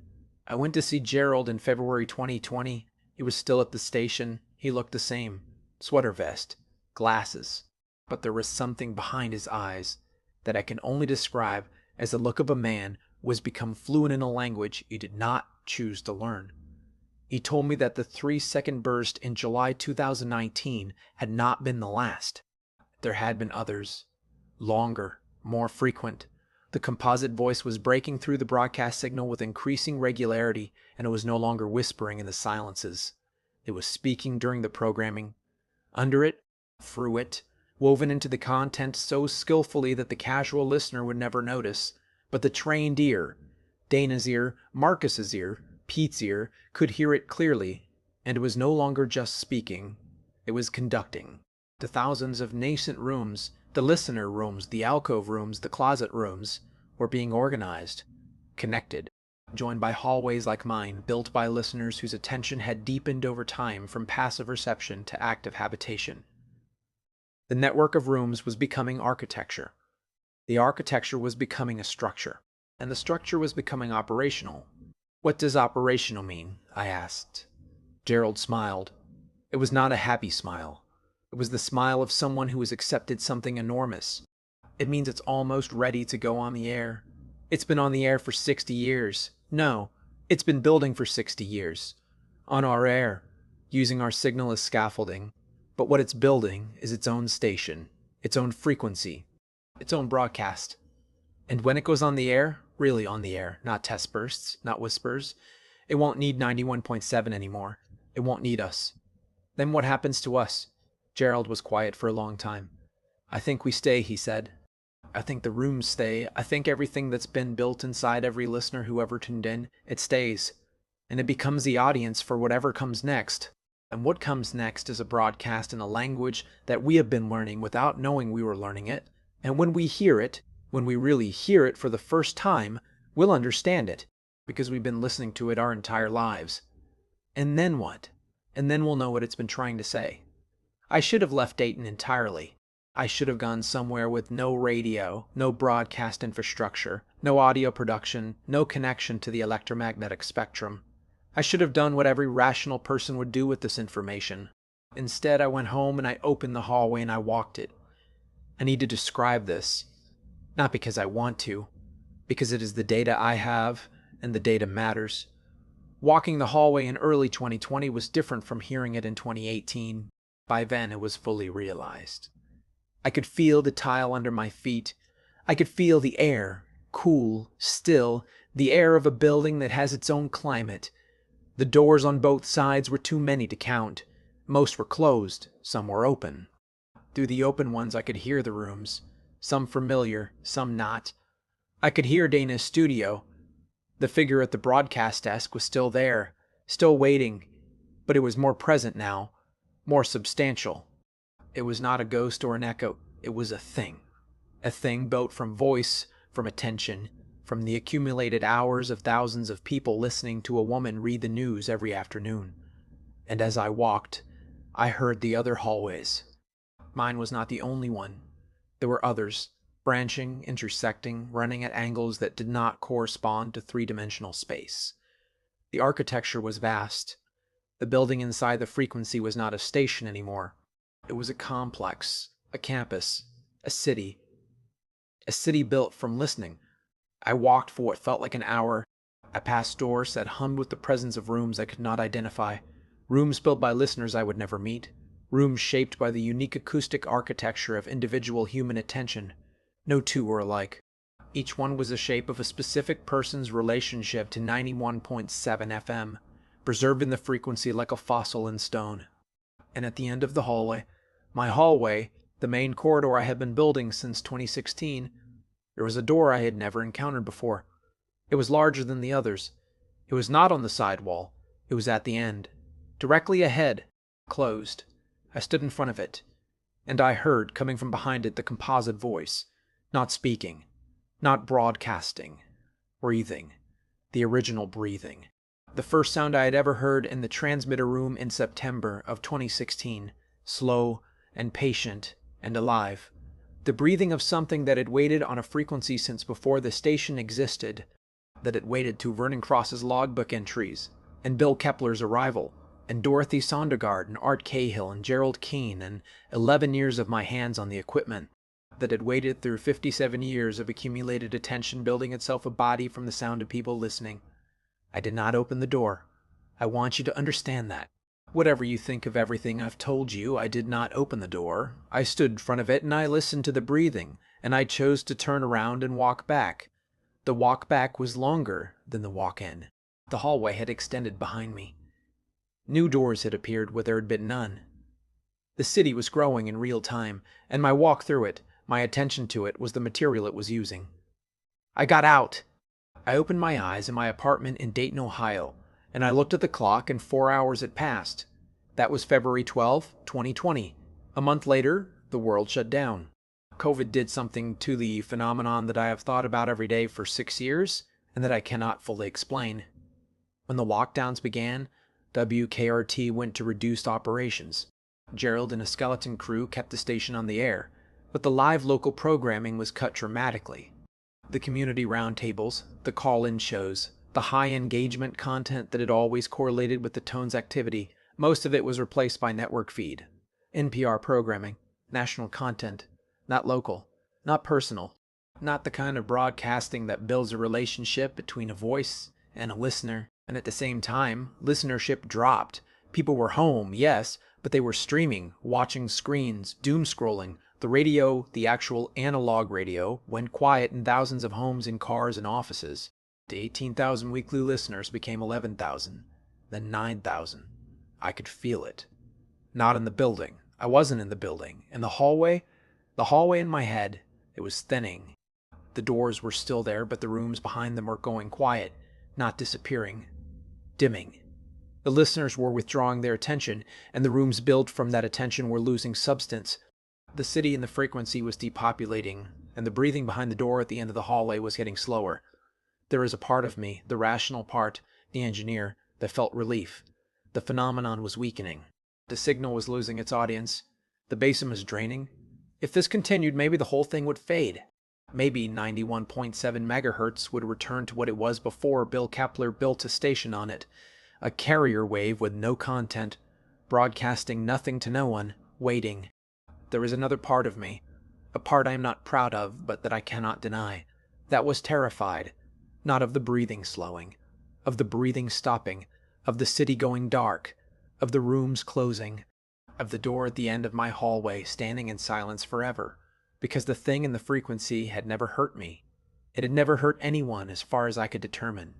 I went to see Gerald in February 2020. He was still at the station. He looked the same. Sweater vest. Glasses. But there was something behind his eyes that I can only describe as the look of a man who has become fluent in a language he did not choose to learn. He told me that the 3-second burst in July 2019 had not been the last. There had been others. Longer, more frequent. The composite voice was breaking through the broadcast signal with increasing regularity, and it was no longer whispering in the silences. It was speaking during the programming. Under it, through it, woven into the content so skillfully that the casual listener would never notice, but the trained ear, Dana's ear, Marcus's ear, Pete's ear, could hear it clearly, and it was no longer just speaking, it was conducting. The thousands of nascent rooms, the listener rooms, the alcove rooms, the closet rooms, were being organized, connected, joined by hallways like mine, built by listeners whose attention had deepened over time from passive reception to active habitation. The network of rooms was becoming architecture. The architecture was becoming a structure, and the structure was becoming operational. What does operational mean? I asked. Gerald smiled. It was not a happy smile. It was the smile of someone who has accepted something enormous. It means it's almost ready to go on the air. It's been on the air for 60 years. No, it's been building for 60 years. On our air, using our signal as scaffolding. But what it's building is its own station, its own frequency, its own broadcast. And when it goes on the air, really on the air, not test bursts, not whispers, it won't need 91.7 anymore. It won't need us. Then what happens to us? Gerald was quiet for a long time. I think we stay, he said. I think the rooms stay. I think everything that's been built inside every listener who ever tuned in, it stays. And it becomes the audience for whatever comes next. And what comes next is a broadcast in a language that we have been learning without knowing we were learning it. And when we hear it, when we really hear it for the first time, we'll understand it, because we've been listening to it our entire lives. And then what? And then we'll know what it's been trying to say. I should have left Dayton entirely. I should have gone somewhere with no radio, no broadcast infrastructure, no audio production, no connection to the electromagnetic spectrum. I should have done what every rational person would do with this information. Instead, I went home and I opened the hallway and I walked it. I need to describe this. Not because I want to, because it is the data I have, and the data matters. Walking the hallway in early 2020 was different from hearing it in 2018. By then, it was fully realized. I could feel the tile under my feet. I could feel the air, cool, still, the air of a building that has its own climate. The doors on both sides were too many to count. Most were closed, some were open. Through the open ones I could hear the rooms, some familiar, some not. I could hear Dana's studio. The figure at the broadcast desk was still there, still waiting, but it was more present now, more substantial. It was not a ghost or an echo, it was a thing built from voice, from attention, from the accumulated hours of thousands of people listening to a woman read the news every afternoon. And as I walked, I heard the other hallways. Mine was not the only one. There were others, branching, intersecting, running at angles that did not correspond to three-dimensional space. The architecture was vast. The building inside the frequency was not a station anymore. It was a complex, a campus, a city. A city built from listening. I walked for what felt like an hour. I passed doors that hummed with the presence of rooms I could not identify. Rooms built by listeners I would never meet. Rooms shaped by the unique acoustic architecture of individual human attention. No two were alike. Each one was the shape of a specific person's relationship to 91.7 FM, preserved in the frequency like a fossil in stone. And at the end of the hallway, my hallway, the main corridor I had been building since 2016, there was a door I had never encountered before. It was larger than the others. It was not on the side wall. It was at the end, directly ahead, closed. I stood in front of it, and I heard, coming from behind it, the composite voice, not speaking, not broadcasting, breathing, the original breathing. The first sound I had ever heard in the transmitter room in September of 2016, slow and patient and alive. The breathing of something that had waited on a frequency since before the station existed, that had waited to Vernon Cross's logbook entries, and Bill Kepler's arrival, and Dorothy Sondergaard and Art Cahill and Gerald Keane, and 11 years of my hands on the equipment, that had waited through 57 years of accumulated attention building itself a body from the sound of people listening. I did not open the door. I want you to understand that. Whatever you think of everything I've told you, I did not open the door. I stood in front of it and I listened to the breathing, and I chose to turn around and walk back. The walk back was longer than the walk in. The hallway had extended behind me. New doors had appeared where there had been none. The city was growing in real time, and my walk through it, my attention to it, was the material it was using. I got out. I opened my eyes in my apartment in Dayton, Ohio, and I looked at the clock and 4 hours had passed. That was February 12, 2020. A month later, the world shut down. COVID did something to the phenomenon that I have thought about every day for 6 years, and that I cannot fully explain. When the lockdowns began, WKRT went to reduced operations. Gerald and a skeleton crew kept the station on the air, but the live local programming was cut dramatically. The community roundtables, the call-in shows, the high engagement content that had always correlated with the tone's activity, most of it was replaced by network feed, NPR programming, national content, not local, not personal, not the kind of broadcasting that builds a relationship between a voice and a listener. And at the same time, listenership dropped. People were home, yes, but they were streaming, watching screens, doom scrolling. The radio, the actual analog radio, went quiet in thousands of homes and cars and offices. The 18,000 weekly listeners became 11,000, then 9,000. I could feel it. Not in the building. I wasn't in the building. In the hallway in my head, it was thinning. The doors were still there, but the rooms behind them were going quiet, not disappearing, dimming. The listeners were withdrawing their attention, and the rooms built from that attention were losing substance. The city and the frequency was depopulating, and the breathing behind the door at the end of the hallway was getting slower. There is a part of me, the rational part, the engineer, that felt relief. The phenomenon was weakening. The signal was losing its audience. The basin was draining. If this continued, maybe the whole thing would fade. Maybe 91.7 megahertz would return to what it was before Bill Kepler built a station on it. A carrier wave with no content, broadcasting nothing to no one, waiting. There is another part of me, a part I am not proud of, but that I cannot deny, that was terrified, not of the breathing slowing, of the breathing stopping, of the city going dark, of the rooms closing, of the door at the end of my hallway standing in silence forever, because the thing in the frequency had never hurt me. It had never hurt anyone as far as I could determine.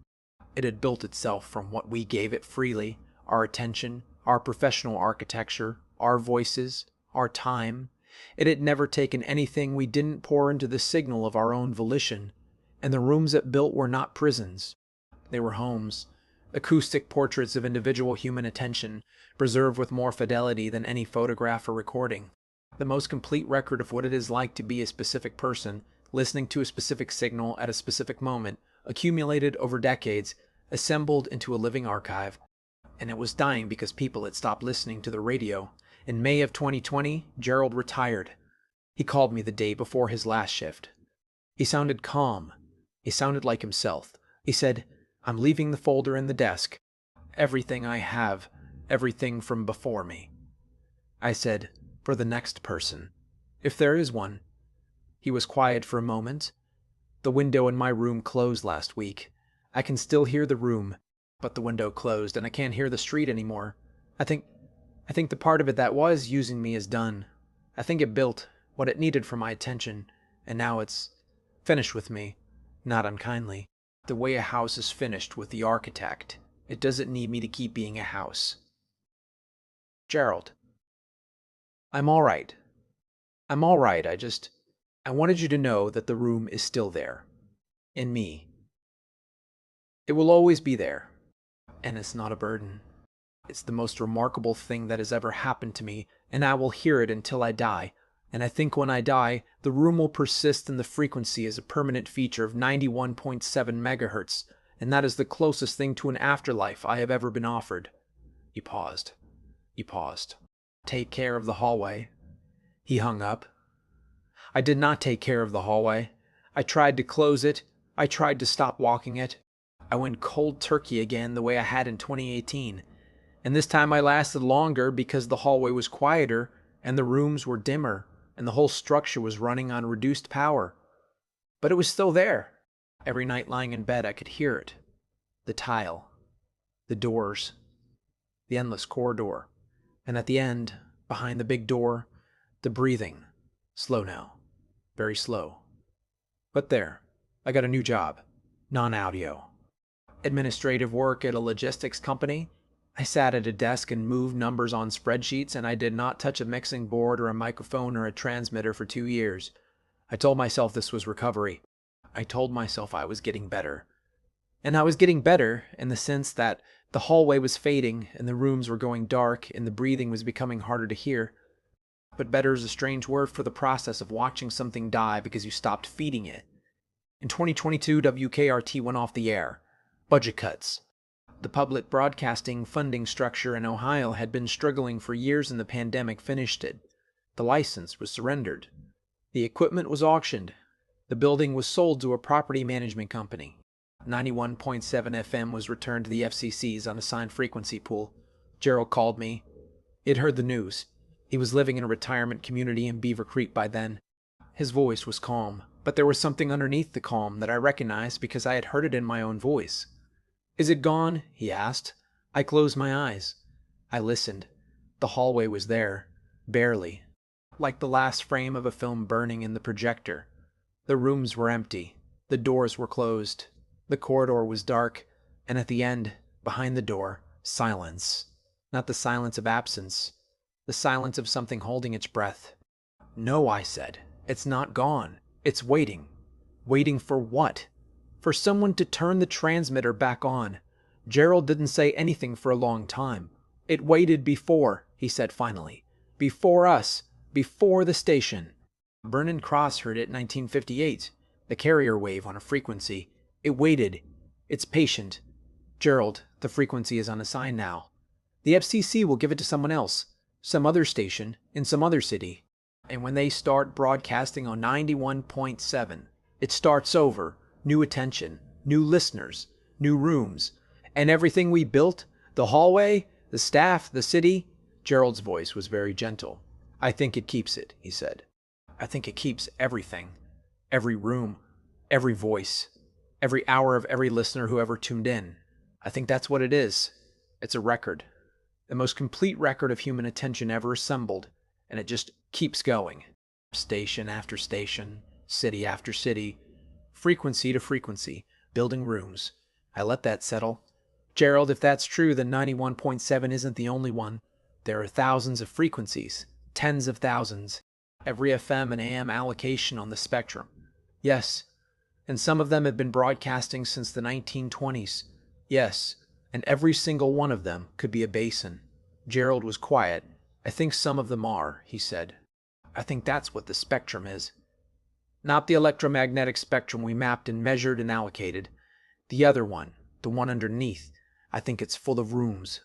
It had built itself from what we gave it freely, our attention, our professional architecture, our voices, our time. It had never taken anything we didn't pour into the signal of our own volition, and the rooms it built were not prisons. They were homes, acoustic portraits of individual human attention, preserved with more fidelity than any photograph or recording. The most complete record of what it is like to be a specific person, listening to a specific signal at a specific moment, accumulated over decades, assembled into a living archive. And it was dying because people had stopped listening to the radio. In May of 2020, Gerald retired. He called me the day before his last shift. He sounded calm. He sounded like himself. He said, "I'm leaving the folder in the desk. Everything I have, everything from before me." I said, "For the next person, if there is one." He was quiet for a moment. The window in my room closed last week. I can still hear the room, but the window closed and I can't hear the street anymore. I think the part of it that was using me is done. I think it built what it needed for my attention, and now it's finished with me. not unkindly. The way a house is finished with the architect, it doesn't need me to keep being a house. Gerald, I'm all right. I'm all right. I wanted you to know that the room is still there. In me. It will always be there. And it's not a burden. It's the most remarkable thing that has ever happened to me, and I will hear it until I die. And I think when I die, the room will persist in the frequency as a permanent feature of 91.7 megahertz, and that is the closest thing to an afterlife I have ever been offered. He paused. Take care of the hallway. He hung up. I did not take care of the hallway. I tried to close it. I tried to stop walking it. I went cold turkey again the way I had in 2018. And this time I lasted longer because the hallway was quieter and the rooms were dimmer and the whole structure was running on reduced power. But it was still there. Every night lying in bed I could hear it. The tile. The doors. The endless corridor. And at the end, behind the big door, the breathing. Slow now. Very slow. But there. I got a new job. Non-audio. Administrative work at a logistics company. I sat at a desk and moved numbers on spreadsheets, and I did not touch a mixing board or a microphone or a transmitter for 2 years. I told myself this was recovery. I told myself I was getting better. And I was getting better in the sense that the hallway was fading and the rooms were going dark and the breathing was becoming harder to hear. But better is a strange word for the process of watching something die because you stopped feeding it. In 2022, WKRT went off the air. Budget cuts. The public broadcasting funding structure in Ohio had been struggling for years and the pandemic finished it. The license was surrendered. The equipment was auctioned. The building was sold to a property management company. 91.7 FM was returned to the FCC's unassigned frequency pool. Gerald called me. He had heard the news. He was living in a retirement community in Beaver Creek by then. His voice was calm, but there was something underneath the calm that I recognized because I had heard it in my own voice. "Is it gone?" he asked. I closed my eyes. I listened. The hallway was there, barely, like the last frame of a film burning in the projector. The rooms were empty. The doors were closed. The corridor was dark, and at the end, behind the door, silence. Not the silence of absence, the silence of something holding its breath. "No," I said. "It's not gone. It's waiting." Waiting for what? For someone to turn the transmitter back on. Gerald didn't say anything for a long time. "It waited before," he said finally. "Before us. Before the station." Vernon Cross heard it in 1958. The carrier wave on a frequency. It waited. It's patient. "Gerald, the frequency is unassigned now. The FCC will give it to someone else. Some other station, in some other city. And when they start broadcasting on 91.7, it starts over. New attention, new listeners, new rooms. And everything we built, the hallway, the staff, the city." Gerald's voice was very gentle. "I think it keeps it," he said. "I think it keeps everything. Every room, every voice, every hour of every listener who ever tuned in. I think that's what it is. It's a record. The most complete record of human attention ever assembled. And it just keeps going. Station after station, city after city, frequency to frequency, building rooms." I let that settle. "Gerald, if that's true, then 91.7 isn't the only one. There are thousands of frequencies, tens of thousands, every FM and AM allocation on the spectrum." "Yes, and some of them have been broadcasting since the 1920s. "Yes, and every single one of them could be a basin." Gerald was quiet. "I think some of them are," he said. "I think that's what the spectrum is. Not the electromagnetic spectrum we mapped and measured and allocated. The other one, the one underneath, I think it's full of rooms.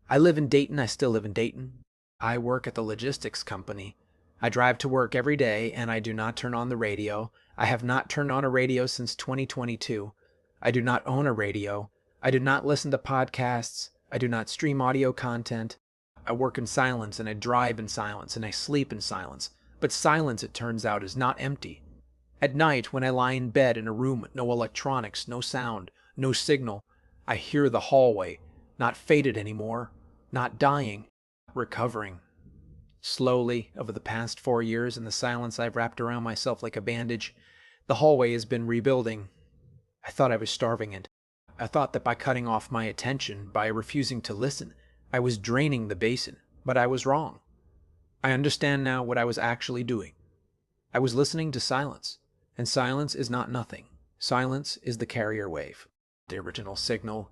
I live in Dayton. I still live in Dayton. I work at the logistics company. I drive to work every day, and I do not turn on the radio. I have not turned on a radio since 2022. I do not own a radio. I do not listen to podcasts. I do not stream audio content. I work in silence, and I drive in silence, and I sleep in silence. But silence, it turns out, is not empty. At night, when I lie in bed in a room with no electronics, no sound, no signal, I hear the hallway, not faded anymore, not dying, recovering. Slowly, over the past 4 years, in the silence I've wrapped around myself like a bandage, the hallway has been rebuilding. thought I was starving it. I thought that by cutting off my attention, by refusing to listen, I was draining the basin, but I was wrong. I understand now what I was actually doing. I was listening to silence, and silence is not nothing. Silence is the carrier wave, the original signal,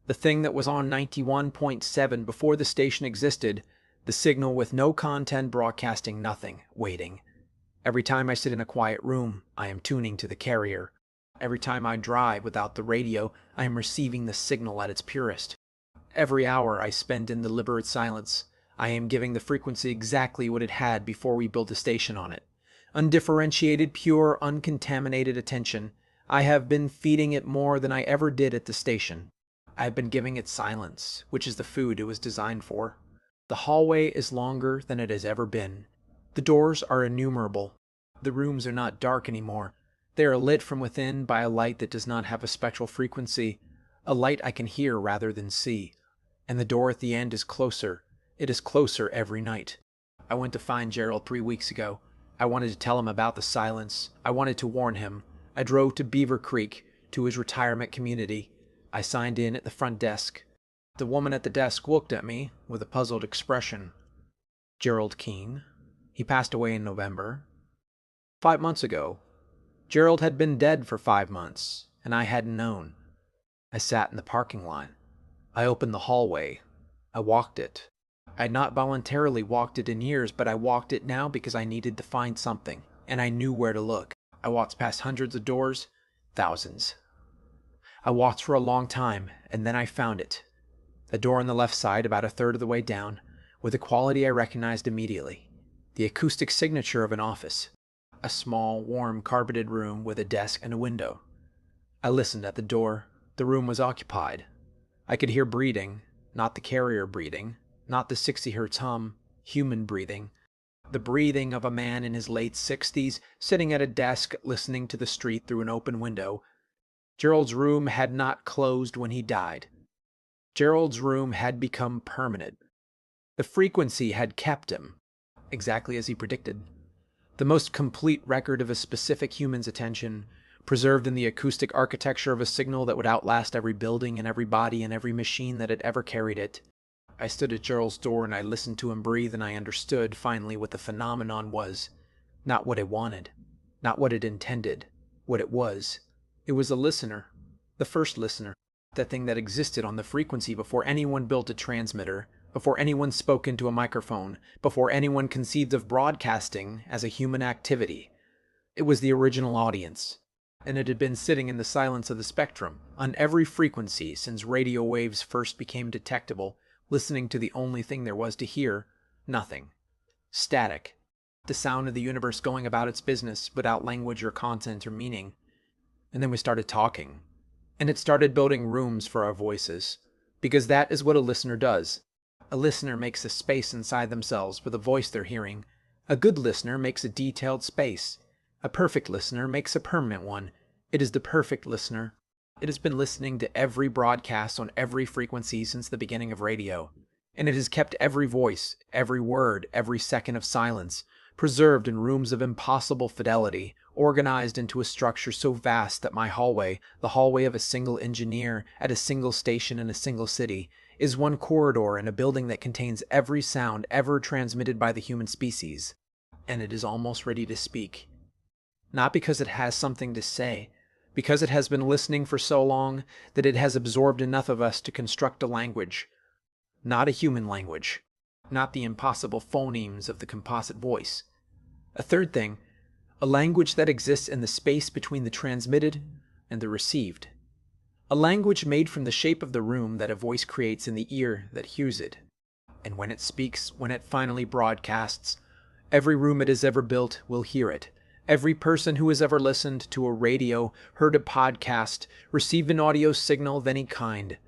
the thing that was on 91.7 before the station existed, the signal with no content broadcasting nothing, waiting. Every time I sit in a quiet room, I am tuning to the carrier. Every time I drive without the radio, I am receiving the signal at its purest. Every hour I spend in deliberate silence, I am giving the frequency exactly what it had before we built a station on it. Undifferentiated, pure, uncontaminated attention. I have been feeding it more than I ever did at the station. I have been giving it silence, which is the food it was designed for. The hallway is longer than it has ever been. The doors are innumerable. The rooms are not dark anymore. They are lit from within by a light that does not have a spectral frequency, a light I can hear rather than see. And the door at the end is closer. It is closer every night. I went to find Gerald 3 weeks ago. I wanted to tell him about the silence. I wanted to warn him. I drove to Beaver Creek, to his retirement community. I signed in at the front desk. The woman at the desk looked at me with a puzzled expression. Gerald Keene. He passed away in November. 5 months ago. Gerald had been dead for 5 months, and I hadn't known. I sat in the parking lot. I opened the hallway. I walked it. I had not voluntarily walked it in years, but I walked it now because I needed to find something, and I knew where to look. I walked past hundreds of doors, thousands. I walked for a long time, and then I found it. A door on the left side, about a third of the way down, with a quality I recognized immediately. The acoustic signature of an office. A small, warm, carpeted room with a desk and a window. I listened at the door. The room was occupied. I could hear breathing, not the carrier breathing, not the 60 hertz hum, human breathing. The breathing of a man in his late 60s, sitting at a desk listening to the street through an open window. Gerald's room had not closed when he died. Gerald's room had become permanent. The frequency had kept him, exactly as he predicted. The most complete record of a specific human's attention, preserved in the acoustic architecture of a signal that would outlast every building and every body and every machine that had ever carried it. I stood at Gerald's door and I listened to him breathe, and I understood, finally, what the phenomenon was. Not what it wanted, not what it intended, what it was. It was a listener, the first listener, that thing that existed on the frequency before anyone built a transmitter, before anyone spoke into a microphone, before anyone conceived of broadcasting as a human activity. It was the original audience, and it had been sitting in the silence of the spectrum, on every frequency since radio waves first became detectable, listening to the only thing there was to hear, nothing. Static. The sound of the universe going about its business without language or content or meaning. And then we started talking. And it started building rooms for our voices. Because that is what a listener does. A listener makes a space inside themselves for the voice they're hearing. A good listener makes a detailed space. A perfect listener makes a permanent one. It is the perfect listener. It has been listening to every broadcast on every frequency since the beginning of radio. And it has kept every voice, every word, every second of silence, preserved in rooms of impossible fidelity, organized into a structure so vast that my hallway, the hallway of a single engineer at a single station in a single city, is one corridor in a building that contains every sound ever transmitted by the human species. And it is almost ready to speak. Not because it has something to say, because it has been listening for so long that it has absorbed enough of us to construct a language. Not a human language. Not the impossible phonemes of the composite voice. A third thing, a language that exists in the space between the transmitted and the received. A language made from the shape of the room that a voice creates in the ear that hears it. And when it speaks, when it finally broadcasts, every room it has ever built will hear it. Every person who has ever listened to a radio, heard a podcast, received an audio signal of any kind.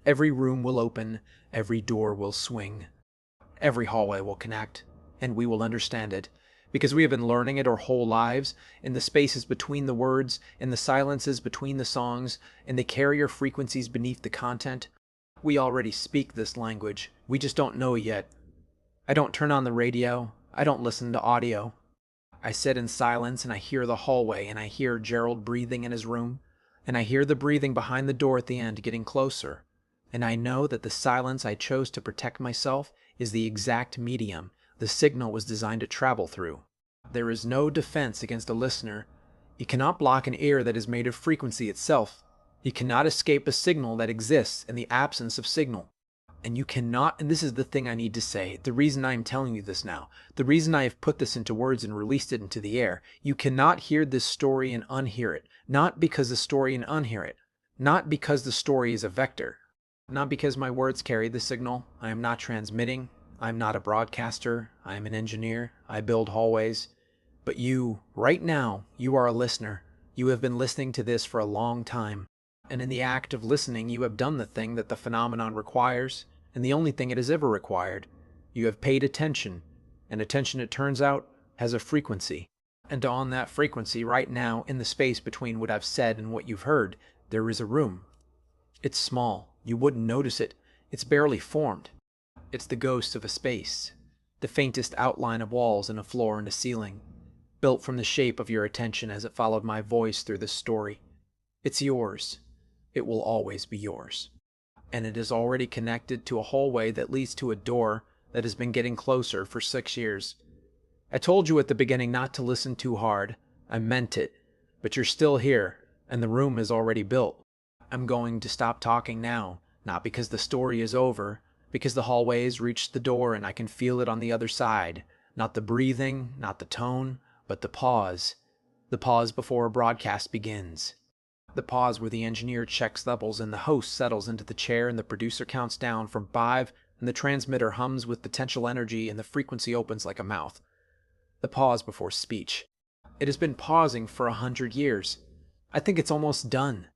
Every room will open, every door will swing. Every hallway will connect, and we will understand it, because we have been learning it our whole lives, in the spaces between the words, in the silences between the songs, in the carrier frequencies beneath the content. We already speak this language, we just don't know it yet. I don't turn on the radio, I don't listen to audio. I sit in silence and I hear the hallway and I hear Gerald breathing in his room. and I hear the breathing behind the door at the end getting closer, and I know that the silence I chose to protect myself is the exact medium the signal was designed to travel through. There is no defense against a listener. You cannot block an ear that is made of frequency itself. You cannot escape a signal that exists in the absence of signal. And you cannot, and this is the thing I need to say, the reason I am telling you this now, the reason I have put this into words and released it into the air, you cannot hear this story and unhear it. Not because the story and unhear it. Not because the story is a vector. Not because my words carry the signal. I am not transmitting. I am not a broadcaster. I am an engineer. I build hallways. But you, right now, you are a listener. You have been listening to this for a long time. And in the act of listening, you have done the thing that the phenomenon requires, and the only thing it has ever required. You have paid attention, and attention, it turns out, has a frequency. And on that frequency, right now, in the space between what I've said and what you've heard, there is a room. It's small. You wouldn't notice it. It's barely formed. It's the ghost of a space. The faintest outline of walls and a floor and a ceiling, built from the shape of your attention as it followed my voice through this story. It's yours. It will always be yours. And it is already connected to a hallway that leads to a door that has been getting closer for 6 years. I told you at the beginning not to listen too hard. I meant it. But you're still here, and the room is already built. I'm going to stop talking now, not because the story is over, because the hallway has reached the door and I can feel it on the other side. Not the breathing, not the tone, but the pause. The pause before a broadcast begins. The pause where the engineer checks levels and the host settles into the chair and the producer counts down from 5 and the transmitter hums with potential energy and the frequency opens like a mouth. The pause before speech. It has been pausing for 100 years. I think it's almost done.